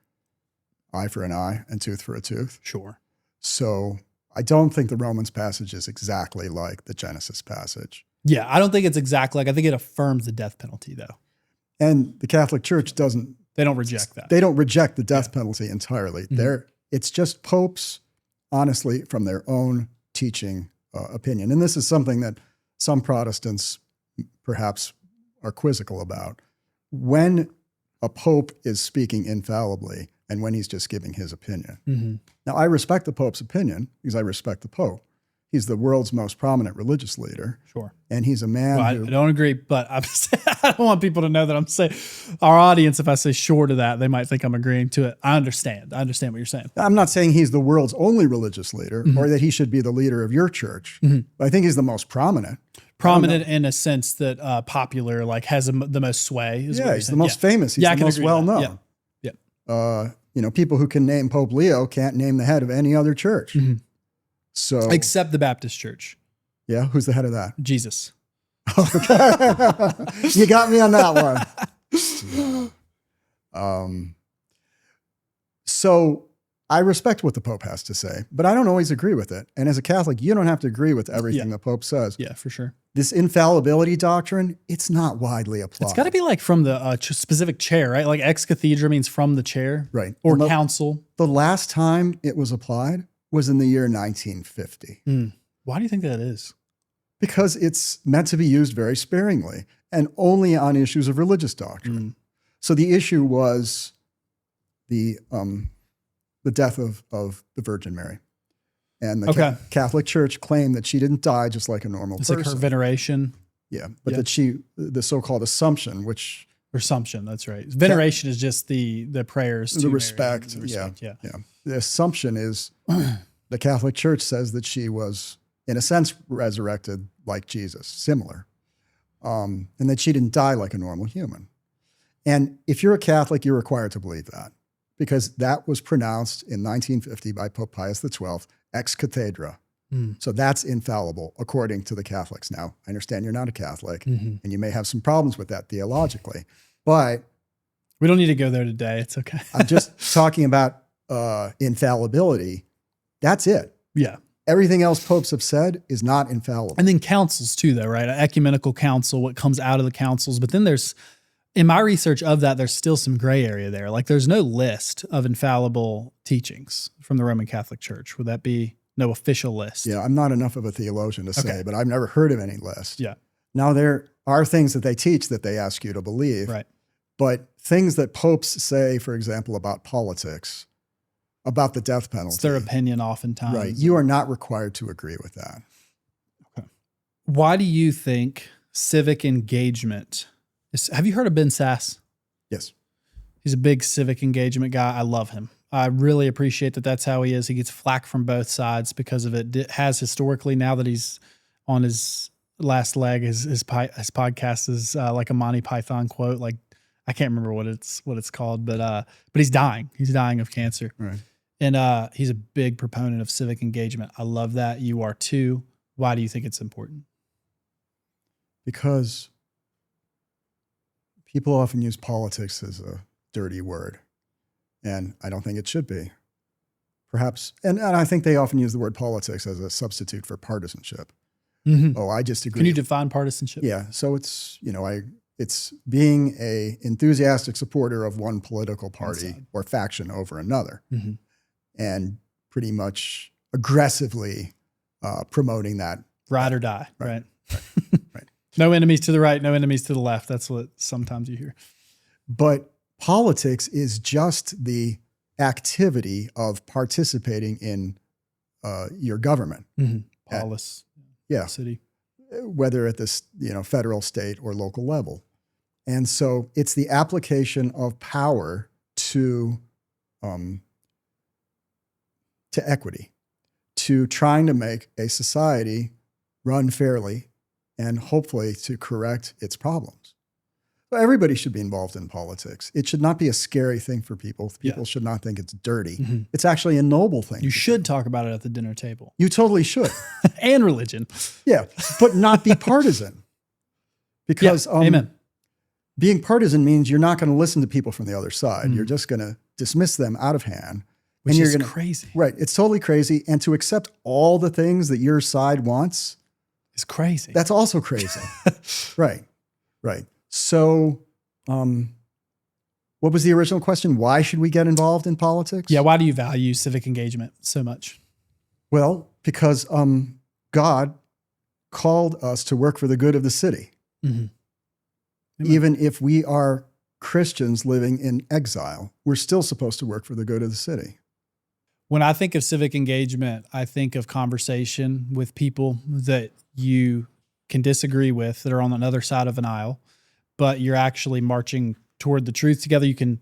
eye for an eye and tooth for a tooth. Sure. So I don't think the Romans passage is exactly like the Genesis passage. Yeah, I don't think it's exactly like, I think it affirms the death penalty though. And the Catholic Church doesn't. They don't reject that. They don't reject the death penalty entirely. It's just popes, honestly, from their own teaching opinion. And this is something that some Protestants perhaps are quizzical about. When a pope is speaking infallibly and when he's just giving his opinion. Now, I respect the Pope's opinion because I respect the Pope. He's the world's most prominent religious leader. Sure. And he's a man I don't agree, but I don't want people to know that I'm saying, our audience, if I say sure to that, they might think I'm agreeing to it. I understand what you're saying. I'm not saying he's the world's only religious leader or that he should be the leader of your church. But I think he's the most prominent. Prominent in a sense that popular, like has the most sway. Is yeah, he's the most famous. He's the most well-known. Yeah. People who can name Pope Leo can't name the head of any other church. So except the Baptist Church. Yeah, who's the head of that? Jesus. You got me on that one. So I respect what the Pope has to say, but I don't always agree with it. And as a Catholic, you don't have to agree with everything the Pope says. Yeah, for sure. This infallibility doctrine, it's not widely applied. It's got to be like from the specific chair, right? Like ex cathedra means from the chair, right? Or council. The last time it was applied was in the year 1950. Why do you think that is? Because it's meant to be used very sparingly and only on issues of religious doctrine. So the issue was the death of the Virgin Mary. And the Catholic Church claimed that she didn't die just like a normal person. It's like her veneration. Yeah, but that the so-called Assumption, which... Assumption, that's right. Veneration is just the prayers to the respect. Yeah. The Assumption is the Catholic Church says that she was, in a sense, resurrected like Jesus, similar, and that she didn't die like a normal human. And if you're a Catholic, you're required to believe that, because that was pronounced in 1950 by Pope Pius XII, ex cathedra. So that's infallible, according to the Catholics. Now, I understand you're not a Catholic, and you may have some problems with that theologically, but... We don't need to go there today. It's okay. I'm just talking about infallibility. That's it. Yeah. Everything else popes have said is not infallible. And then councils too, though, right? An ecumenical council, what comes out of the councils. But then there's, in my research of that, there's still some gray area there. Like there's no list of infallible teachings from the Roman Catholic Church. Would that be no official list? Yeah, I'm not enough of a theologian to say, but I've never heard of any list. Yeah. Now, there are things that they teach that they ask you to believe. Right. But things that popes say, for example, about politics, about the death penalty. It's their opinion oftentimes. Right. You are not required to agree with that. Okay. Why do you think civic engagement is, have you heard of Ben Sass? Yes. He's a big civic engagement guy. I love him. I really appreciate that that's how he is. He gets flack from both sides because of it. It has historically, now that he's on his last leg, his podcast is like a Monty Python quote. Like, I can't remember what it's called, but he's dying. He's dying of cancer. Right. And he's a big proponent of civic engagement. I love that. You are too. Why do you think it's important? Because people often use politics as a dirty word, and I don't think it should be. Perhaps, and I think they often use the word politics as a substitute for partisanship. Oh, I just agree. Can you define partisanship? Yeah. So it's, it's being a enthusiastic supporter of one political party or faction over another, and pretty much aggressively promoting that. Ride or die, right? Right. No enemies to the right, no enemies to the left. That's what sometimes you hear. But politics is just the activity of participating in your government. Polis. Yeah. City. Whether at this, federal, state, or local level. And so it's the application of power to equity, to trying to make a society run fairly and hopefully to correct its problems. So everybody should be involved in politics. It should not be a scary thing for people. People should not think it's dirty. It's actually a noble thing. You should talk about it at the dinner table. You totally should. And religion. Yeah, but not be partisan. Because amen. Being partisan means you're not going to listen to people from the other side. You're just going to dismiss them out of hand. Which is crazy. Right. It's totally crazy. And to accept all the things that your side wants is crazy. That's also crazy. Right. So what was the original question? Why should we get involved in politics? Yeah. Why do you value civic engagement so much? Well, because God called us to work for the good of the city. Even if we are Christians living in exile, we're still supposed to work for the good of the city. When I think of civic engagement, I think of conversation with people that you can disagree with that are on another side of an aisle, but you're actually marching toward the truth together. You can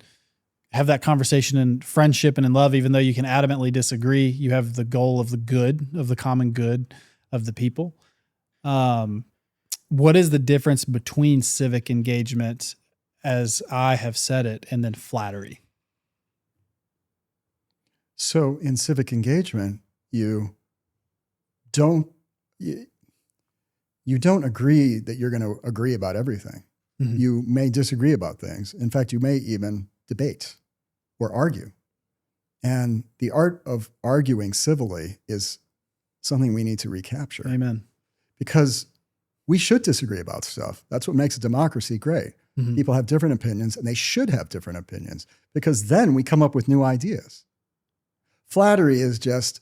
have that conversation in friendship and in love, even though you can adamantly disagree. You have the goal of the good, of the common good of the people. What is the difference between civic engagement, as I have said it, and then flattery? So in civic engagement, you don't agree that you're going to agree about everything. You may disagree about things. In fact, you may even debate or argue. And the art of arguing civilly is something we need to recapture. Amen. Because we should disagree about stuff. That's what makes a democracy great. Mhm. People have different opinions, and they should have different opinions, because then we come up with new ideas. Flattery is just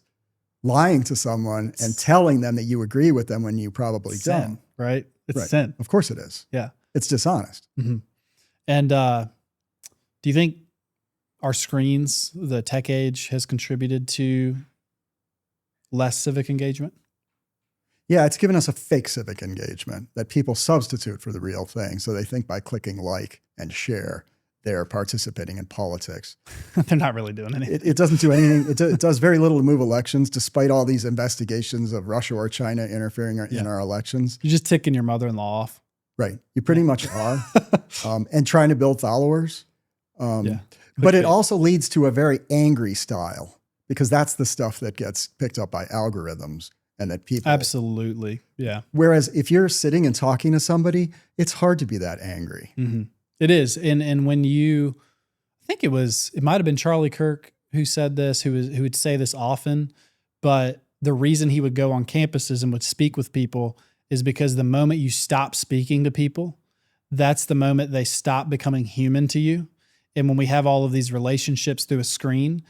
lying to someone and telling them that you agree with them when you probably Sin, don't. right? It's Right. sin. Of course it is. Yeah. It's dishonest. Mm-hmm. And do you think our screens, the tech age, has contributed to less civic engagement? Yeah, it's given us a fake civic engagement that people substitute for the real thing. So they think by clicking like and share, they're participating in politics. They're not really doing anything. It doesn't do anything. It does very little to move elections, despite all these investigations of Russia or China interfering in our elections. You're just ticking your mother-in-law off. Right. You pretty much are. And trying to build followers. But it also leads to a very angry style, because that's the stuff that gets picked up by algorithms and that people. Absolutely. Yeah. Whereas if you're sitting and talking to somebody, it's hard to be that angry. Mm-hmm. It is. And when you, I think it might have been Charlie Kirk who said this, who would say this often, but the reason he would go on campuses and would speak with people is because the moment you stop speaking to people, that's the moment they stop becoming human to you. And when we have all of these relationships through a screen,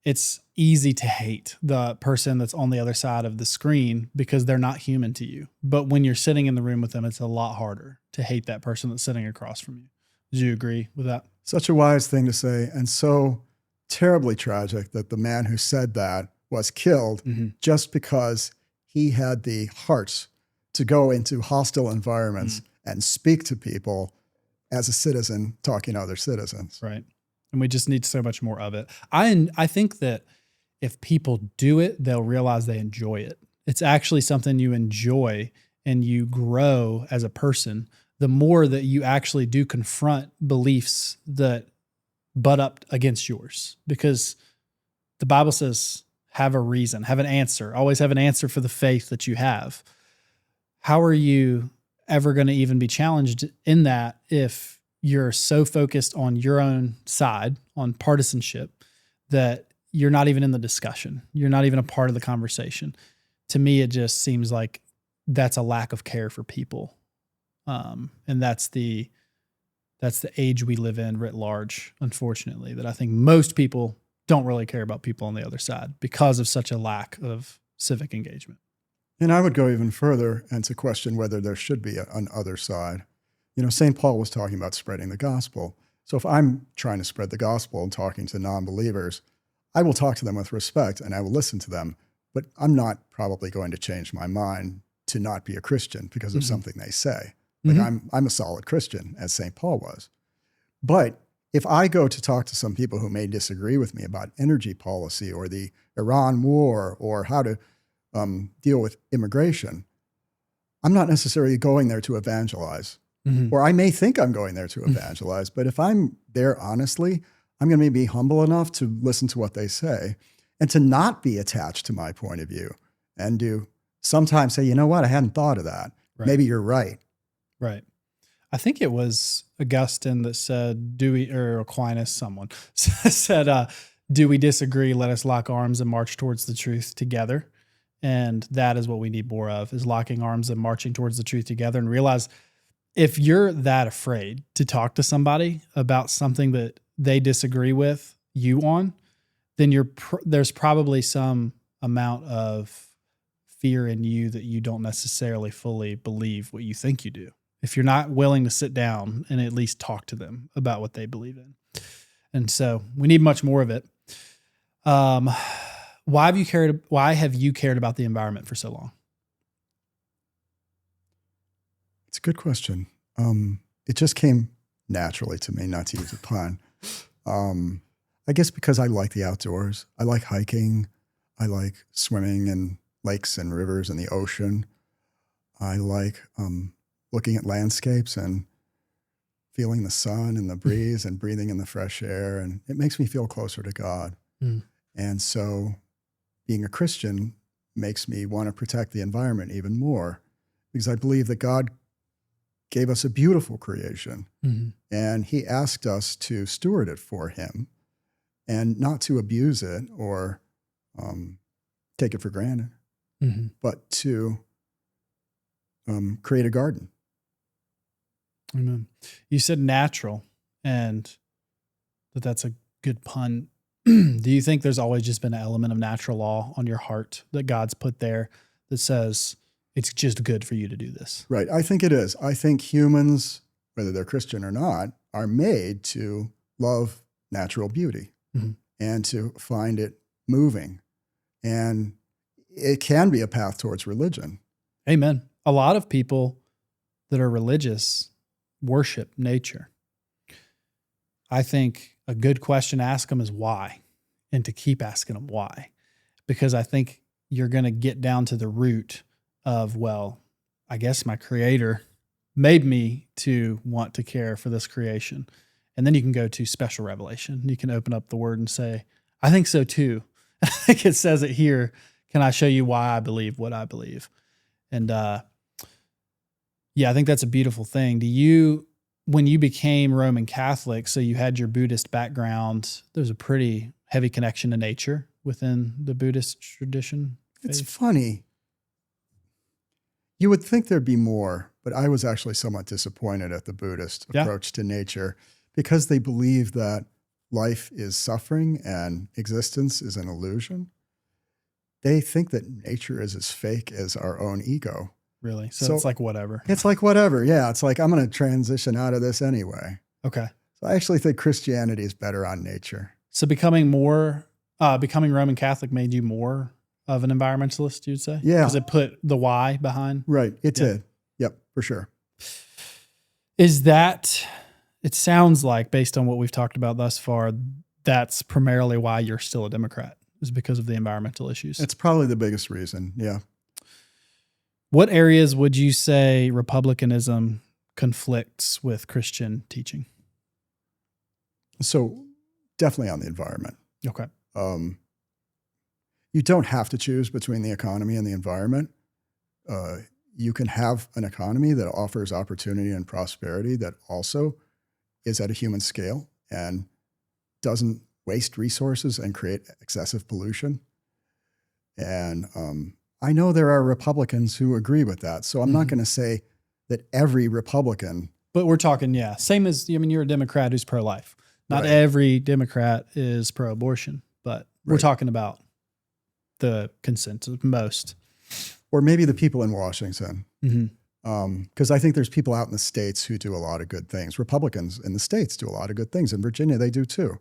it's easy to hate the person that's on the other side of the screen because they're not human to you. But when you're sitting in the room with them, it's a lot harder to hate that person that's sitting across from you. Do you agree with that? Such a wise thing to say, and so terribly tragic that the man who said that was killed just because he had the heart to go into hostile environments and speak to people as a citizen talking to other citizens. Right. And we just need so much more of it. I think that if people do it, they'll realize they enjoy it. It's actually something you enjoy, and you grow as a person the more that you actually do confront beliefs that butt up against yours. Because the Bible says, have a reason, have an answer, always have an answer for the faith that you have. How are you ever going to even be challenged in that if you're so focused on your own side, on partisanship, that you're not even in the discussion? You're not even a part of the conversation. To me, it just seems like that's a lack of care for people. And that's the age we live in writ large, unfortunately, that I think most people don't really care about people on the other side because of such a lack of civic engagement. And I would go even further and to question whether there should be an other side. You know, St. Paul was talking about spreading the gospel. So if I'm trying to spread the gospel and talking to non-believers, I will talk to them with respect and I will listen to them, but I'm not probably going to change my mind to not be a Christian because of something they say. Like I'm a solid Christian, as St. Paul was. But if I go to talk to some people who may disagree with me about energy policy or the Iran war or how to deal with immigration, I'm not necessarily going there to evangelize. Or I may think I'm going there to evangelize, but if I'm there honestly, I'm going to be humble enough to listen to what they say and to not be attached to my point of view and to sometimes say, you know what, I hadn't thought of that. Right. Maybe you're right. Right. I think it was Augustine that said, or Aquinas, someone said, do we disagree? Let us lock arms and march towards the truth together. And that is what we need more of, is locking arms and marching towards the truth together, and realize if you're that afraid to talk to somebody about something that they disagree with you on, then there's probably some amount of fear in you that you don't necessarily fully believe what you think you do. If you're not willing to sit down and at least talk to them about what they believe in. And so we need much more of it. Why have you cared about the environment for so long? It's a good question. It just came naturally to me, not to use a pun. I guess because I like the outdoors. I like hiking. I like swimming in lakes and rivers and the ocean. I like looking at landscapes and feeling the sun and the breeze and breathing in the fresh air. And it makes me feel closer to God. And so being a Christian makes me want to protect the environment even more, because I believe that God gave us a beautiful creation. Mm-hmm. And he asked us to steward it for him and not to abuse it or take it for granted, Mm-hmm. but to create a garden. Amen. You said natural, and that's a good pun. Do you think there's always just been an element of natural law on your heart that God's put there that says it's just good for you to do this? Right. I think it is. I think humans, whether they're Christian or not, are made to love natural beauty Mm-hmm. and to find it moving. And it can be a path towards religion. Amen. A lot of people that are religious worship nature. I think a good question to ask them is why, and to keep asking them why, because I think you're going to get down to the root of, well, I guess my creator made me to want to care for this creation. And then you can go to special revelation. You can open up the word and say, I think so too. I think it says it here. Can I show you why I believe what I believe? And yeah, I think that's a beautiful thing. When you became Roman Catholic, so you had your Buddhist background, there's a pretty heavy connection to nature within the Buddhist tradition. It's faith. funny. You would think there'd be more, but I was actually somewhat disappointed at the Buddhist approach to nature because they believe that life is suffering and existence is an illusion. They think that nature is as fake as our own ego. Really? So it's like whatever. It's like whatever. Yeah. It's like, I'm going to transition out of this anyway. Okay. So I actually think Christianity is better on nature. So becoming Roman Catholic made you more of an environmentalist, you'd say? Yeah. Because it put the why behind? Right. It did. Yep, for sure. It sounds like, based on what we've talked about thus far, that's primarily why you're still a Democrat, is because of the environmental issues. It's probably the biggest reason. Yeah. What areas would you say Republicanism conflicts with Christian teaching? So definitely on the environment. Okay. You don't have to choose between the economy and the environment. You can have an economy that offers opportunity and prosperity that also is at a human scale and doesn't waste resources and create excessive pollution. And I know there are Republicans who agree with that. So I'm not going to say that every Republican. But we're talking, same as, you're a Democrat who's pro-life. Not every Democrat is pro-abortion, but we're talking about the consensus, most. Or maybe the people in Washington. Mm-hmm. Because I think there's people out in the States who do a lot of good things. Republicans in the States do a lot of good things. In Virginia, they do too.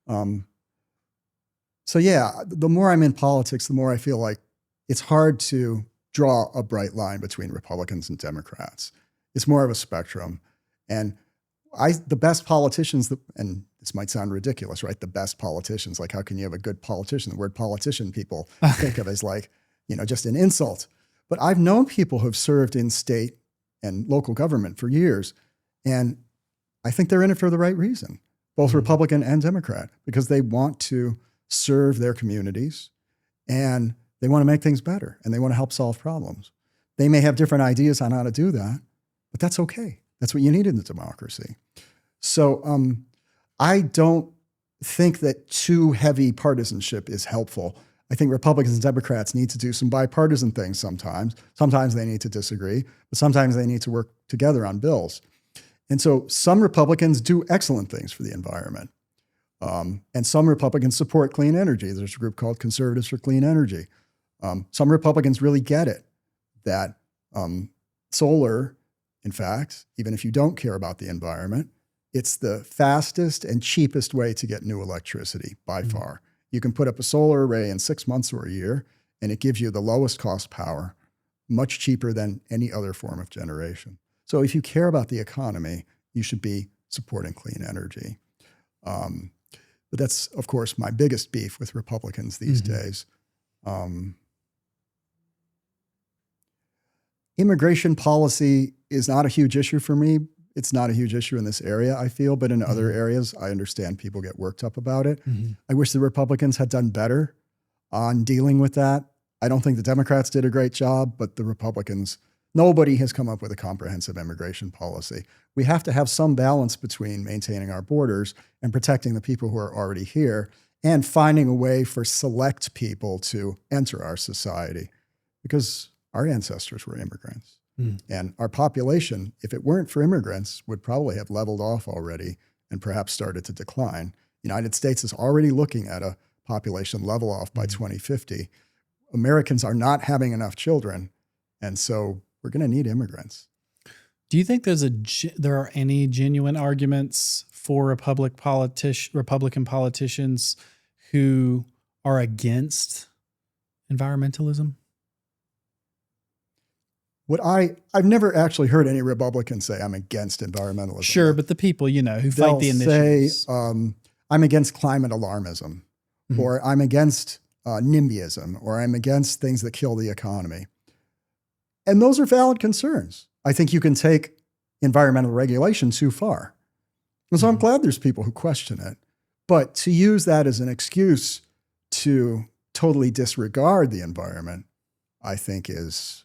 So yeah, the more I'm in politics, the more I feel like it's hard to draw a bright line between Republicans and Democrats. It's more of a spectrum. And the best politicians, and this might sound ridiculous, right? The best politicians, like how can you have a good politician? The word politician people think of as like, just an insult. But I've known people who have served in state and local government for years, and I think they're in it for the right reason, both Republican and Democrat, because they want to serve their communities and they want to make things better and they want to help solve problems. They may have different ideas on how to do that, but that's okay. That's what you need in a democracy. So I don't think that too heavy partisanship is helpful. I think Republicans and Democrats need to do some bipartisan things sometimes. Sometimes they need to disagree, but sometimes they need to work together on bills. And so some Republicans do excellent things for the environment. And some Republicans support clean energy. There's a group called Conservatives for Clean Energy. Some Republicans really get it that solar, in fact, even if you don't care about the environment, it's the fastest and cheapest way to get new electricity by far. You can put up a solar array in 6 months or a year, and it gives you the lowest cost power, much cheaper than any other form of generation. So if you care about the economy, you should be supporting clean energy. But that's, of course, my biggest beef with Republicans these days. Immigration policy is not a huge issue for me. It's not a huge issue in this area, I feel, but in other areas, I understand people get worked up about it. I wish the Republicans had done better on dealing with that. I don't think the Democrats did a great job, but the Republicans, Nobody has come up with a comprehensive immigration policy. We have to have some balance between maintaining our borders and protecting the people who are already here and finding a way for select people to enter our society, because our ancestors were immigrants. And our population, if it weren't for immigrants, would probably have leveled off already and perhaps started to decline. The United States is already looking at a population level off by 2050. Americans are not having enough children, and so we're going to need immigrants. Do you think there are any genuine arguments for Republican politicians who are against environmentalism? I've never actually heard any Republicans say I'm against environmentalism. Sure, but the people, who fight the initiatives. Say, I'm against climate alarmism, or I'm against NIMBYism, or I'm against things that kill the economy. And those are valid concerns. I think you can take environmental regulation too far. And so I'm glad there's people who question it. But to use that as an excuse to totally disregard the environment, I think it's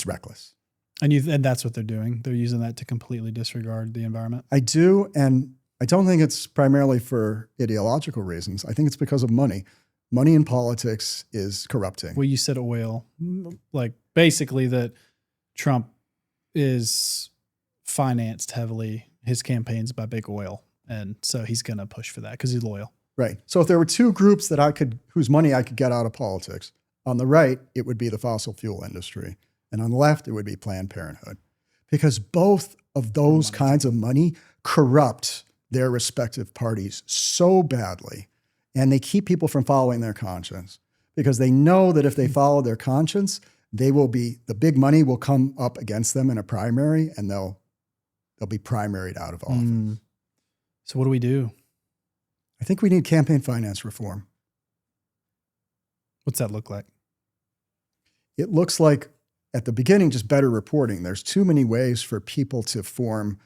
reckless. And that's what they're doing. They're using that to completely disregard the environment. I do, and I don't think it's primarily for ideological reasons. I think it's because of money. Money in politics is corrupting. Well, you said oil, like basically that Trump is financed heavily, his campaigns, by big oil. And so he's going to push for that because he's loyal. Right. So if there were two groups whose money I could get out of politics, on the right, it would be the fossil fuel industry. And on the left, it would be Planned Parenthood. Because both of those kinds of money corrupt their respective parties so badly. And they keep people from following their conscience, because they know that if they follow their conscience, the big money will come up against them in a primary, and they'll be primaried out of office. So what do we do? I think we need campaign finance reform. What's that look like? It looks like, at the beginning, just better reporting. There's too many ways for people to form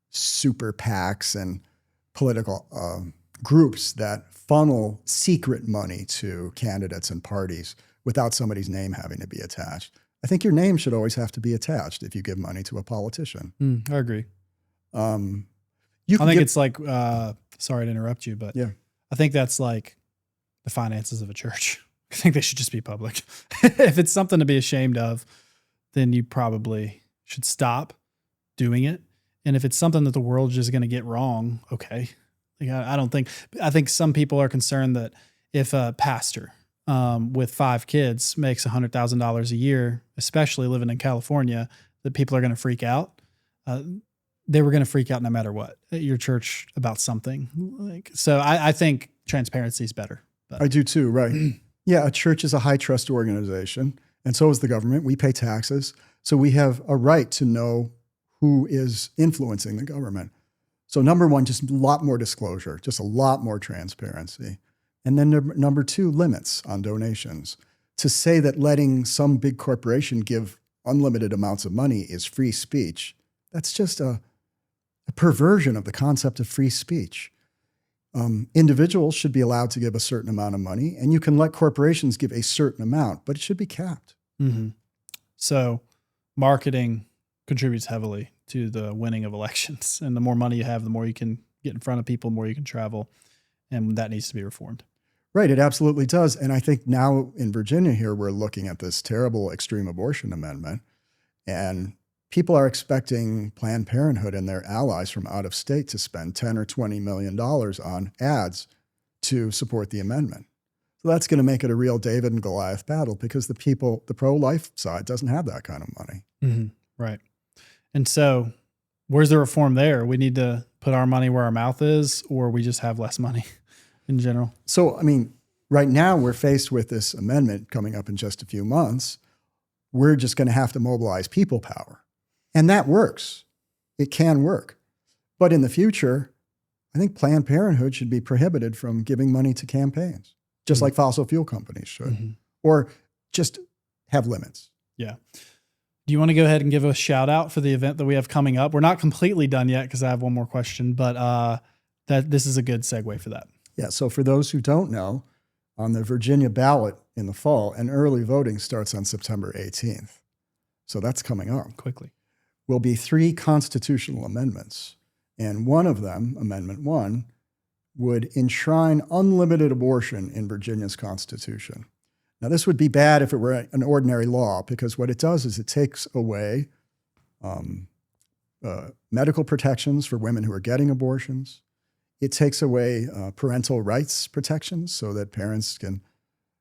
super PACs and political groups that funnel secret money to candidates and parties without somebody's name having to be attached. I think your name should always have to be attached if you give money to a politician. I agree. It's like, sorry to interrupt you, but yeah. I think that's like the finances of a church. I think they should just be public. If it's something to be ashamed of, then you probably should stop doing it. And if it's something that the world's just going to get wrong, okay. I think some people are concerned that if a pastor with 5 kids makes $100,000 a year, especially living in California, that people are going to freak out. They were going to freak out no matter what at your church about something. So I think transparency is better. But. I do too, right. Yeah, a church is a high trust organization, and so is the government. We pay taxes, so we have a right to know who is influencing the government. So number one, just a lot more disclosure, just a lot more transparency. And then number 2, limits on donations. To say that letting some big corporation give unlimited amounts of money is free speech, that's just a perversion of the concept of free speech. Individuals should be allowed to give a certain amount of money, and you can let corporations give a certain amount, but it should be capped. Mm-hmm. So marketing contributes heavily to the winning of elections. And the more money you have, the more you can get in front of people, the more you can travel. And that needs to be reformed. Right, it absolutely does. And I think now in Virginia here, we're looking at this terrible extreme abortion amendment. And people are expecting Planned Parenthood and their allies from out of state to spend $10 or $20 million on ads to support the amendment. So that's going to make it a real David and Goliath battle, because the pro-life side doesn't have that kind of money. Mm-hmm. Right. And so where's the reform there? We need to put our money where our mouth is, or we just have less money in general? So, I mean, right now we're faced with this amendment coming up in just a few months. We're just going to have to mobilize people power. And that works. It can work. But in the future, I think Planned Parenthood should be prohibited from giving money to campaigns, just like fossil fuel companies should, or just have limits. Yeah. Do you want to go ahead and give a shout out for the event that we have coming up? We're not completely done yet because I have one more question, but this is a good segue for that. Yeah. So for those who don't know, on the Virginia ballot in the fall, and early voting starts on September 18th. So that's coming up. Quickly. Will be 3 constitutional amendments. And one of them, Amendment 1, would enshrine unlimited abortion in Virginia's Constitution. Now, this would be bad if it were an ordinary law, because what it does is it takes away medical protections for women who are getting abortions. It takes away parental rights protections so that parents can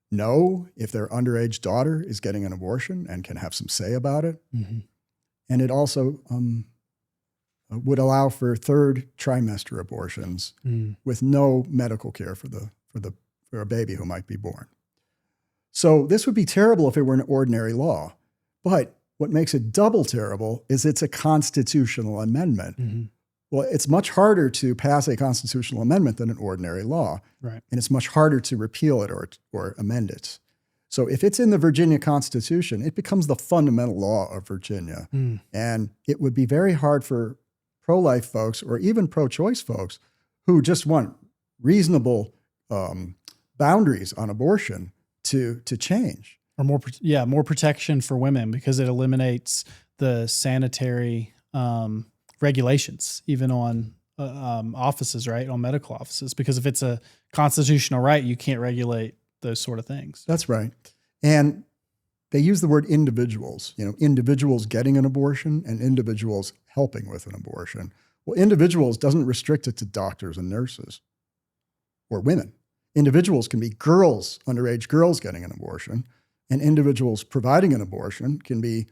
know if their underage daughter is getting an abortion and can have some say about it. Mm-hmm. And it also would allow for 3rd trimester abortions with no medical care for a baby who might be born. So this would be terrible if it were an ordinary law. But what makes it double terrible is it's a constitutional amendment. Mm-hmm. Well, it's much harder to pass a constitutional amendment than an ordinary law. Right. And it's much harder to repeal it or amend it. So if it's in the Virginia Constitution, it becomes the fundamental law of Virginia. And it would be very hard for pro-life folks or even pro-choice folks who just want reasonable boundaries on abortion to change. Or more protection for women, because it eliminates the sanitary regulations, even on offices, right? On medical offices, because if it's a constitutional right, you can't regulate those sort of things. That's right. And they use the word individuals, individuals getting an abortion and individuals helping with an abortion. Well, individuals doesn't restrict it to doctors and nurses or women. Individuals can be girls, underage girls getting an abortion, and individuals providing an abortion can be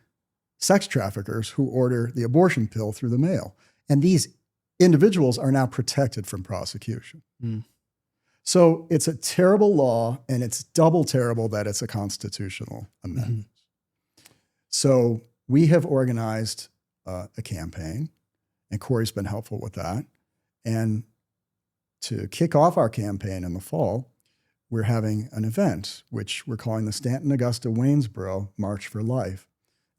sex traffickers who order the abortion pill through the mail. And these individuals are now protected from prosecution. So it's a terrible law, and it's double terrible that it's a constitutional amendment. So we have organized a campaign, and Corey's been helpful with that. And to kick off our campaign in the fall, we're having an event, which we're calling the Stanton Augusta Waynesboro March for Life.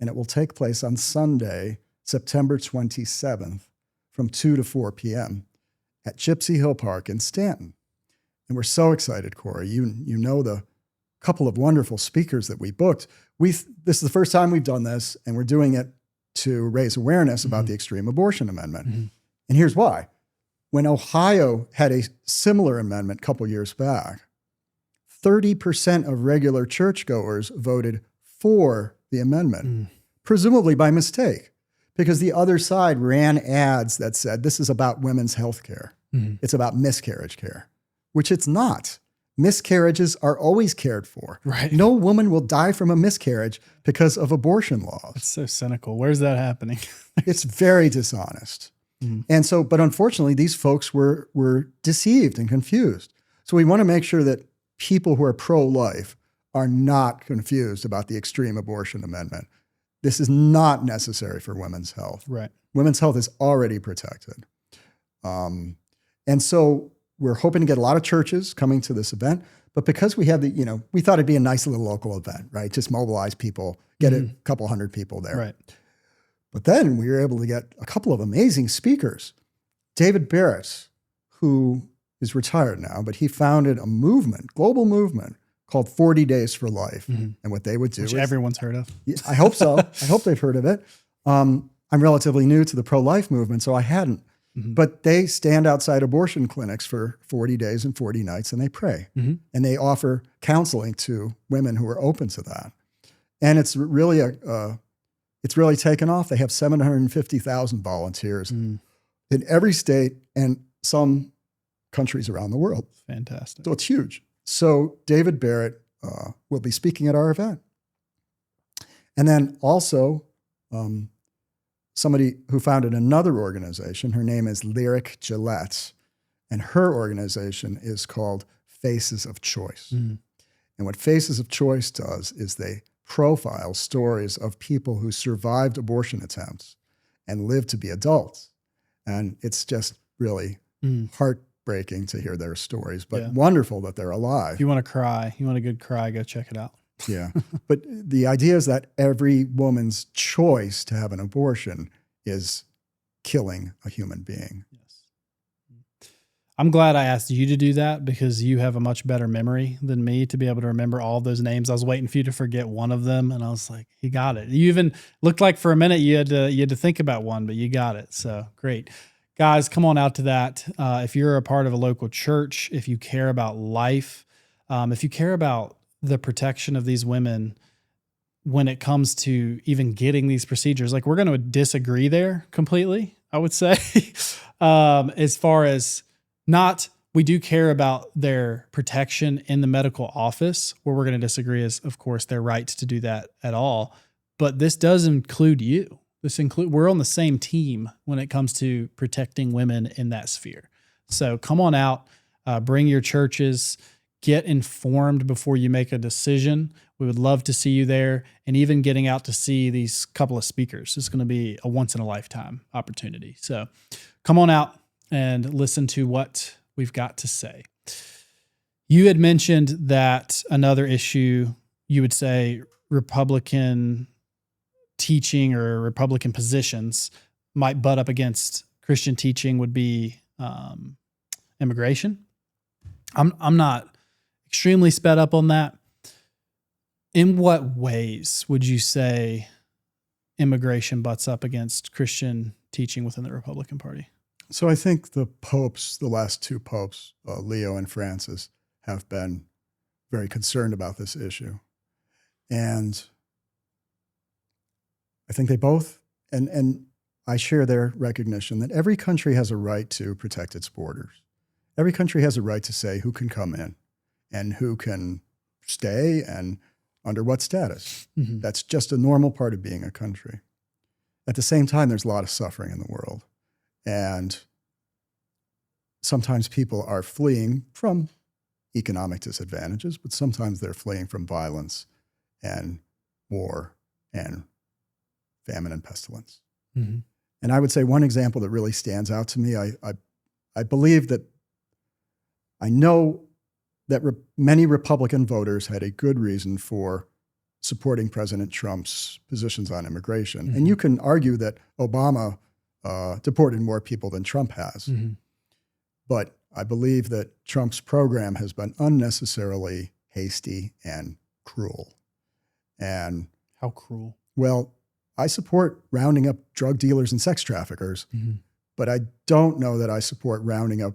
And it will take place on Sunday, September 27th, from 2 to 4 p.m. at Gypsy Hill Park in Stanton. And we're so excited, Corey. You know the couple of wonderful speakers that we booked. This is the first time we've done this, and we're doing it to raise awareness about the extreme abortion amendment. And here's why. When Ohio had a similar amendment a couple years back, 30% of regular churchgoers voted for the amendment, presumably by mistake, because the other side ran ads that said, this is about women's health care. It's about miscarriage care, which it's not. Miscarriages are always cared for. Right. No woman will die from a miscarriage because of abortion laws. It's so cynical. Where's that happening? It's very dishonest. And so, but unfortunately, these folks were deceived and confused. So we want to make sure that people who are pro-life are not confused about the extreme abortion amendment. This is not necessary for women's health. Right. Women's health is already protected. And so we're hoping to get a lot of churches coming to this event, but because we have we thought it'd be a nice little local event, right? Just mobilize people, get a couple hundred people there. Right. But then we were able to get a couple of amazing speakers. David Barrett, who is retired now, but he founded a movement, global movement, called 40 Days for Life. And what they would do Which is, everyone's heard of. I hope so. I hope they've heard of it. I'm relatively new to the pro-life movement, so I hadn't. But they stand outside abortion clinics for 40 days and 40 nights, and they pray. And they offer counseling to women who are open to that. And it's really it's really taken off. They have 750,000 volunteers in every state and some countries around the world. Fantastic. So it's huge. So David Barrett will be speaking at our event. And then also somebody who founded another organization, her name is Lyric Gillette, and her organization is called Faces of Choice. And what Faces of Choice does is they profile stories of people who survived abortion attempts and lived to be adults. And it's just really heartbreaking to hear their stories, but wonderful that they're alive. If you want to cry, you want a good cry, go check it out. Yeah. But the idea is that every woman's choice to have an abortion is killing a human being. Yes. I'm glad I asked you to do that because you have a much better memory than me to be able to remember all those names. I was waiting for you to forget one of them, and I was like, he got it. You even looked like for a minute you had to think about one, but you got it. So great. Guys, come on out to that. If you're a part of a local church, if you care about life, if you care about the protection of these women when it comes to even getting these procedures, like we're going to disagree there completely, I would say, as far as we do care about their protection in the medical office. Where we're going to disagree is, of course, their right to do that at all. But this does include you. We're on the same team when it comes to protecting women in that sphere. So come on out, bring your churches, get informed before you make a decision. We would love to see you there, and even getting out to see these couple of speakers is going to be a once in a lifetime opportunity. So come on out and listen to what we've got to say. You had mentioned that another issue, you would say Republican teaching or Republican positions might butt up against Christian teaching would be immigration. I'm not extremely sped up on that. In what ways would you say immigration butts up against Christian teaching within the Republican Party? So I think the last two popes, Leo and Francis, have been very concerned about this issue. And I think they both, and I share their recognition that every country has a right to protect its borders. Every country has a right to say who can come in and who can stay and under what status. Mm-hmm. That's just a normal part of being a country. At the same time, there's a lot of suffering in the world. And sometimes people are fleeing from economic disadvantages, but sometimes they're fleeing from violence and war and famine and pestilence. Mm-hmm. And I would say one example that really stands out to me, I believe that I know that many Republican voters had a good reason for supporting President Trump's positions on immigration. Mm-hmm. And you can argue that Obama deported more people than Trump has. Mm-hmm. But I believe that Trump's program has been unnecessarily hasty and cruel. And how cruel? Well, I support rounding up drug dealers and sex traffickers, mm-hmm. but I don't know that I support rounding up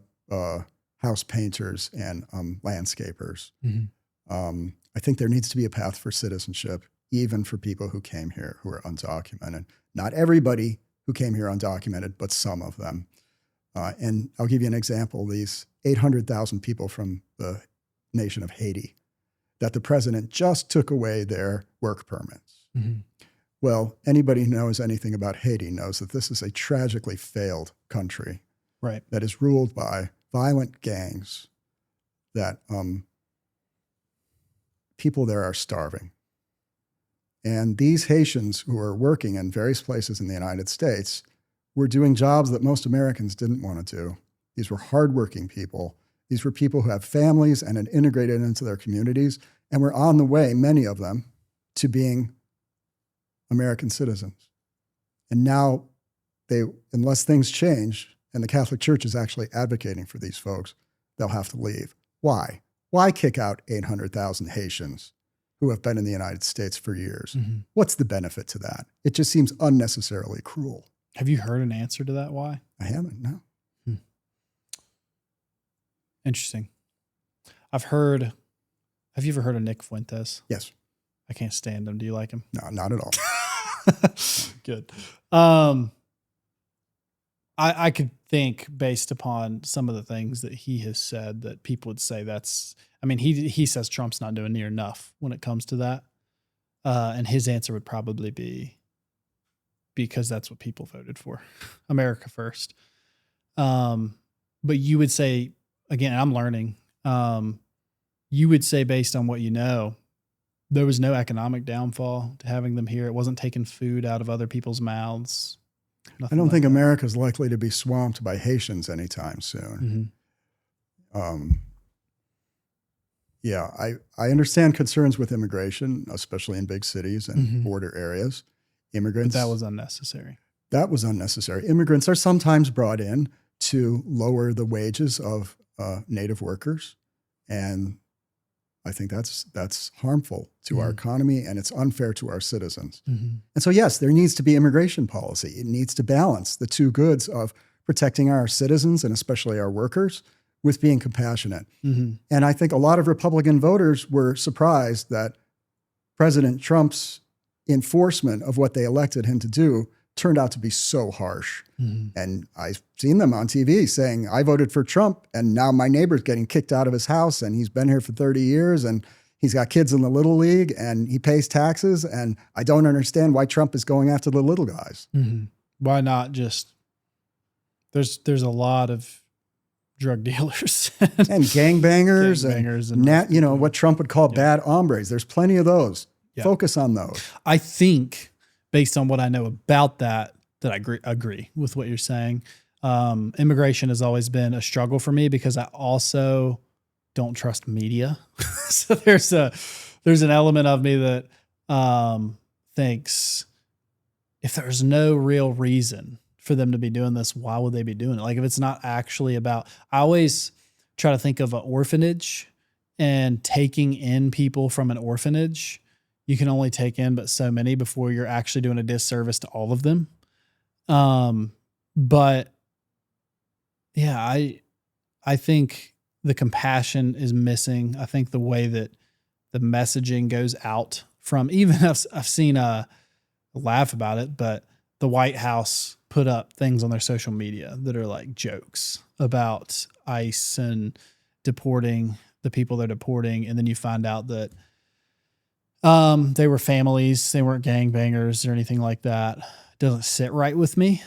house painters and landscapers. Mm-hmm. I think there needs to be a path for citizenship, even for people who came here who are undocumented. Not everybody who came here undocumented, but some of them. And I'll give you an example. These 800,000 people from the nation of Haiti that the president just took away their work permits. Mm-hmm. Well, anybody who knows anything about Haiti knows that this is a tragically failed country, right? That is ruled by violent gangs, that people there are starving. And these Haitians who are working in various places in the United States were doing jobs that most Americans didn't want to do. These were hardworking people. These were people who have families and had integrated into their communities and were on the way, many of them, to being American citizens. And now unless things change, and the Catholic Church is actually advocating for these folks, they'll have to leave. Why? Why kick out 800,000 Haitians who have been in the United States for years? Mm-hmm. What's the benefit to that? It just seems unnecessarily cruel. Have you heard an answer to that why? I haven't, no. Interesting. Have you ever heard of Nick Fuentes? Yes. I can't stand him. Do you like him? No, not at all. Good. I could think, based upon some of the things that he has said, that people would say he says Trump's not doing near enough when it comes to that. And his answer would probably be because that's what people voted for. America first. But you would say, again, I'm learning, you would say, based on what you know, there was no economic downfall to having them here. It wasn't taking food out of other people's mouths. I don't think America's likely to be swamped by Haitians anytime soon. Mm-hmm. I understand concerns with immigration, especially in big cities and mm-hmm. border areas. Immigrants. But that was unnecessary. That was unnecessary. Immigrants are sometimes brought in to lower the wages of Native workers. And I think that's harmful to our economy, and it's unfair to our citizens. And so, yes, there needs to be immigration policy. It needs to balance the two goods of protecting our citizens and especially our workers with being compassionate. And I think a lot of Republican voters were surprised that President Trump's enforcement of what they elected him to do turned out to be so harsh. And I've seen them on TV saying, I voted for Trump and now my neighbor's getting kicked out of his house and he's been here for 30 years and he's got kids in the little league and he pays taxes and I don't understand why Trump is going after the little guys. Why not just, there's a lot of drug dealers and gangbangers and what Trump would call bad hombres. There's plenty of those. Focus on those. I think based on what I know about that I agree with what you're saying. Immigration has always been a struggle for me because I also don't trust media. So there's an element of me that thinks if there's no real reason for them to be doing this, why would they be doing it? Like if it's not actually about, I always try to think of an orphanage and taking in people from an orphanage. You can only take in but so many before you're actually doing a disservice to all of them. But yeah, I think the compassion is missing. I think the way that the messaging goes out from, even I've seen a laugh about it, but the White House put up things on their social media that are like jokes about ICE and deporting the people they're deporting. And then you find out that they were families. They weren't gangbangers or anything like that. It doesn't sit right with me,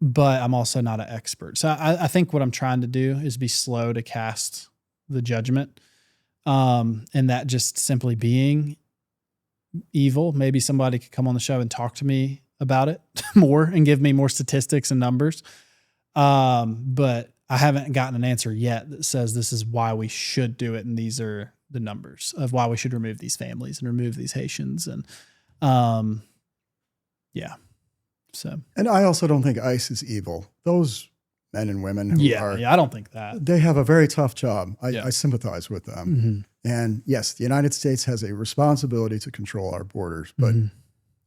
but I'm also not an expert. So I think what I'm trying to do is be slow to cast the judgment. And that just simply being evil. Maybe somebody could come on the show and talk to me about it more and give me more statistics and numbers. But I haven't gotten an answer yet that says this is why we should do it. And these are the numbers of why we should remove these families and remove these Haitians. And so. And I also don't think ICE is evil. Those men and women who I don't think that. They have a very tough job. I sympathize with them. And yes, the United States has a responsibility to control our borders, but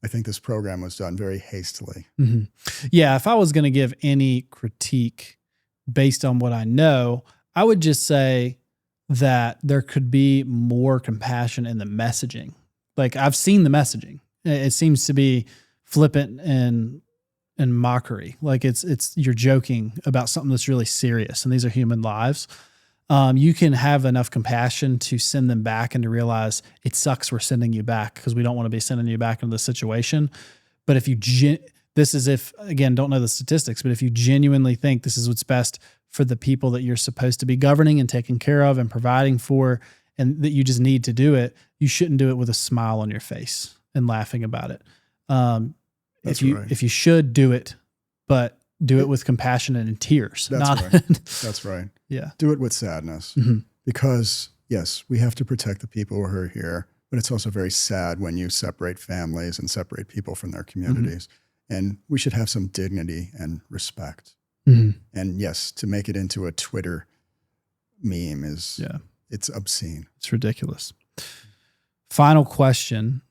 I think this program was done very hastily. Yeah, if I was going to give any critique based on what I know, I would just say that there could be more compassion in the messaging. Like I've seen the messaging. It seems to be flippant and mockery. Like it's you're joking about something that's really serious, and these are human lives. You can have enough compassion to send them back and to realize it sucks we're sending you back because we don't want to be sending you back into this situation. But if you, this is if, again, don't know the statistics, but if you genuinely think this is what's best for the people that you're supposed to be governing and taking care of and providing for, and that you just need to do it, you shouldn't do it with a smile on your face and laughing about it. If you should do it, but do it with compassion and in tears. That's right. Yeah. Do it with sadness because yes, we have to protect the people who are here, but it's also very sad when you separate families and separate people from their communities. And we should have some dignity and respect. And yes, to make it into a Twitter meme it's obscene. It's ridiculous. Final question.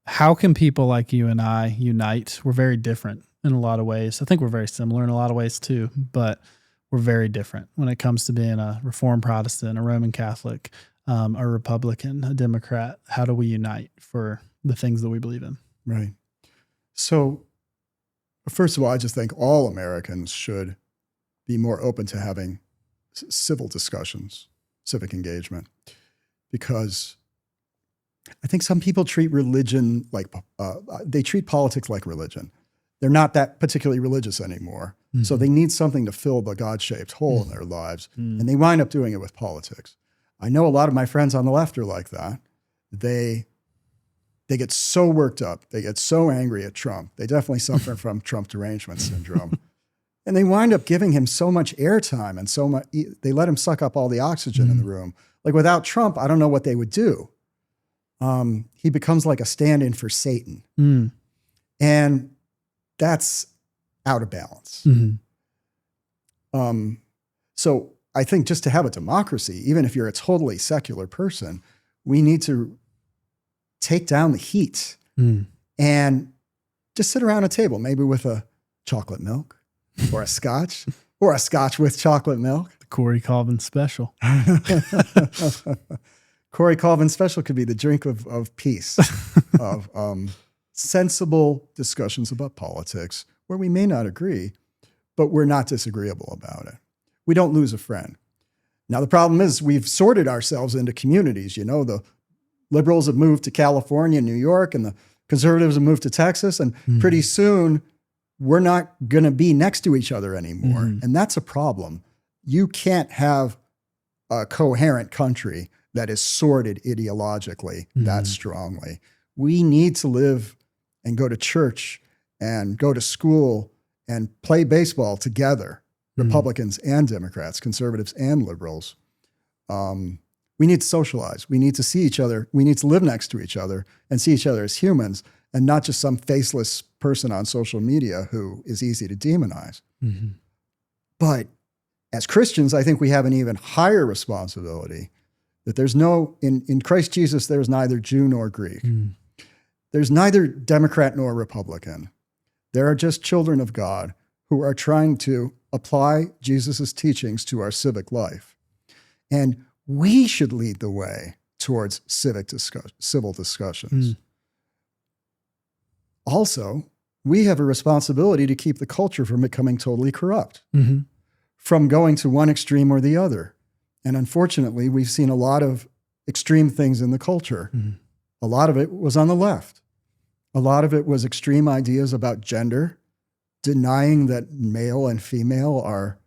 How can people like you and I unite? We're very different in a lot of ways. I think we're very similar in a lot of ways too, but we're very different when it comes to being a Reformed Protestant, a Roman Catholic, a Republican, a Democrat. How do we unite for the things that we believe in? Right. So first of all, I just think all Americans should be more open to having civil discussions, civic engagement, because I think some people treat religion like, they treat politics like religion. They're not that particularly religious anymore. So they need something to fill the God-shaped hole in their lives. And they wind up doing it with politics. I know a lot of my friends on the left are like that. They get so worked up. They get so angry at Trump. They definitely suffer from Trump derangement syndrome. And they wind up giving him so much airtime and so much, they let him suck up all the oxygen in the room. Like without Trump, I don't know what they would do. He becomes like a stand-in for Satan. And that's out of balance. So I think just to have a democracy, even if you're a totally secular person, we need to take down the heat and just sit around a table, maybe with a chocolate milk or a scotch or a scotch with chocolate milk. The Corey Colvin special. Corey Colvin special could be the drink of peace, of sensible discussions about politics where we may not agree, but we're not disagreeable about it. We don't lose a friend. Now, the problem is we've sorted ourselves into communities. You know, the liberals have moved to California, New York, and the conservatives have moved to Texas. And pretty soon, we're not going to be next to each other anymore. And that's a problem. You can't have a coherent country that is sorted ideologically that strongly. We need to live and go to church and go to school and play baseball together, Republicans and Democrats, conservatives and liberals. We need to socialize. We need to see each other. We need to live next to each other and see each other as humans and not just some faceless person on social media who is easy to demonize. But as Christians, I think we have an even higher responsibility that there's no, in Christ Jesus, there's neither Jew nor Greek. There's neither Democrat nor Republican. There are just children of God who are trying to apply Jesus' teachings to our civic life. And we should lead the way towards civil discussions. Also, we have a responsibility to keep the culture from becoming totally corrupt, from going to one extreme or the other. And unfortunately, we've seen a lot of extreme things in the culture. A lot of it was on the left. A lot of it was extreme ideas about gender, denying that male and female are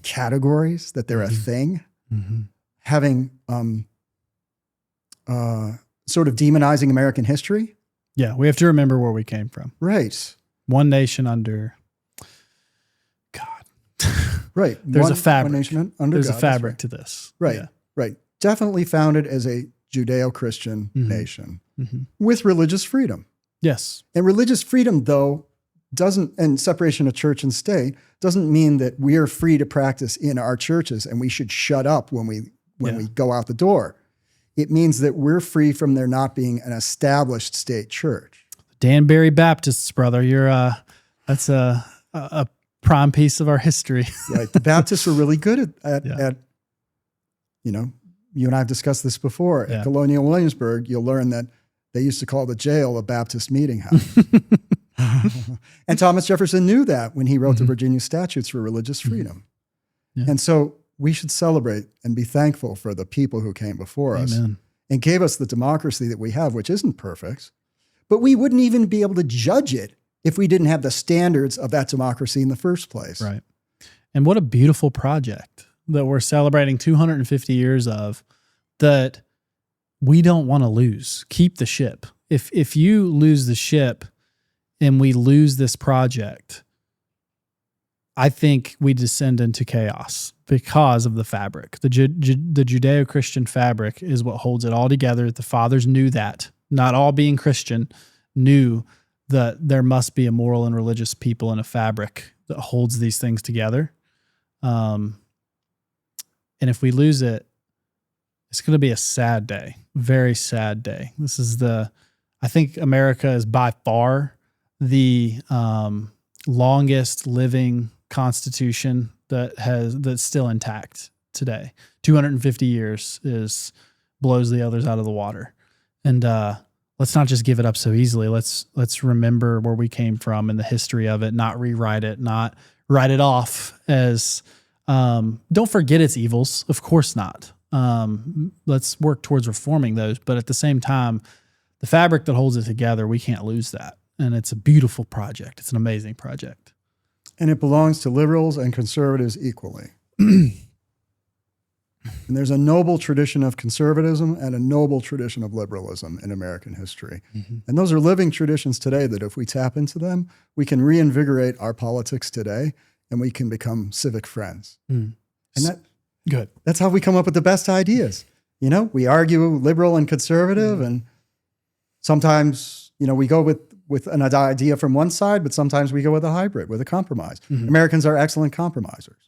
categories, that they're a thing, having sort of demonizing American history. Yeah, we have to remember where we came from. Right. One nation under God. Right. There's a fabric. One nation under There's God. a fabric to this. Right. Yeah. Right. Definitely founded as a Judeo-Christian nation with religious freedom. Yes. And religious freedom, though, and separation of church and state doesn't mean that we are free to practice in our churches and we should shut up when we go out the door. It means that we're free from there not being an established state church. Danbury Baptists, brother. That's a prime piece of our history. Right. The Baptists were really good at you know, you and I have discussed this before. At Colonial Williamsburg, you'll learn that they used to call the jail a Baptist meeting house. And Thomas Jefferson knew that when he wrote the Virginia Statutes for Religious Freedom. And so we should celebrate and be thankful for the people who came before us and gave us the democracy that we have, which isn't perfect, but we wouldn't even be able to judge it if we didn't have the standards of that democracy in the first place. Right. And what a beautiful project that we're celebrating 250 years of, that we don't want to lose. Keep the ship. If you lose the ship and we lose this project, I think we descend into chaos because of the fabric. The Judeo-Christian fabric is what holds it all together. The fathers knew that. Not all being Christian knew that there must be a moral and religious people in a fabric that holds these things together. And if we lose it, it's going to be a sad day, very sad day. I think America is by far the longest living constitution that's still intact today. 250 years blows the others out of the water. And let's not just give it up so easily. Let's remember where we came from and the history of it, not rewrite it, not write it off as don't forget its evils. Of course not. Let's work towards reforming those. But at the same time, the fabric that holds it together, we can't lose that. And it's a beautiful project. It's an amazing project. And it belongs to liberals and conservatives equally. And there's a noble tradition of conservatism and a noble tradition of liberalism in American history. And those are living traditions today that if we tap into them, we can reinvigorate our politics today and we can become civic friends. And that's how we come up with the best ideas. You know, we argue liberal and conservative, and sometimes, you know, we go with with an idea from one side, but sometimes we go with a hybrid, with a compromise. Americans are excellent compromisers.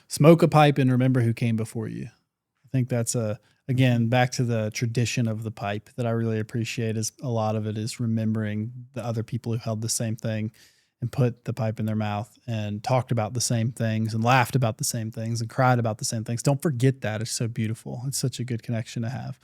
Smoke a pipe and remember who came before you. I think that's again, back to the tradition of the pipe that I really appreciate. Is a lot of it is remembering the other people who held the same thing and put the pipe in their mouth and talked about the same things and laughed about the same things and cried about the same things. Don't forget that. It's so beautiful. It's such a good connection to have.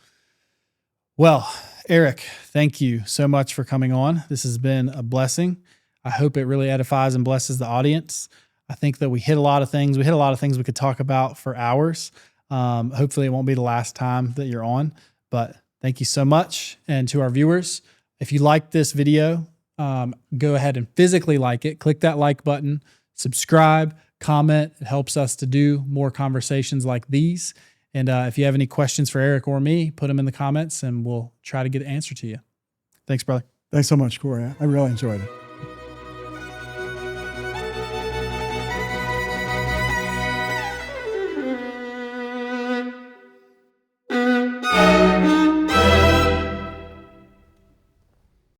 Well, Erik, thank you so much for coming on. This has been a blessing. I hope it really edifies and blesses the audience. I think that we hit a lot of things. We hit a lot of things we could talk about for hours. Hopefully it won't be the last time that you're on, but thank you so much. And to our viewers, if you like this video, go ahead and physically like it. Click that like button, subscribe, comment. It helps us to do more conversations like these. And if you have any questions for Erik or me, put them in the comments and we'll try to get an answer to you. Thanks, brother. Thanks so much, Corey. I really enjoyed it.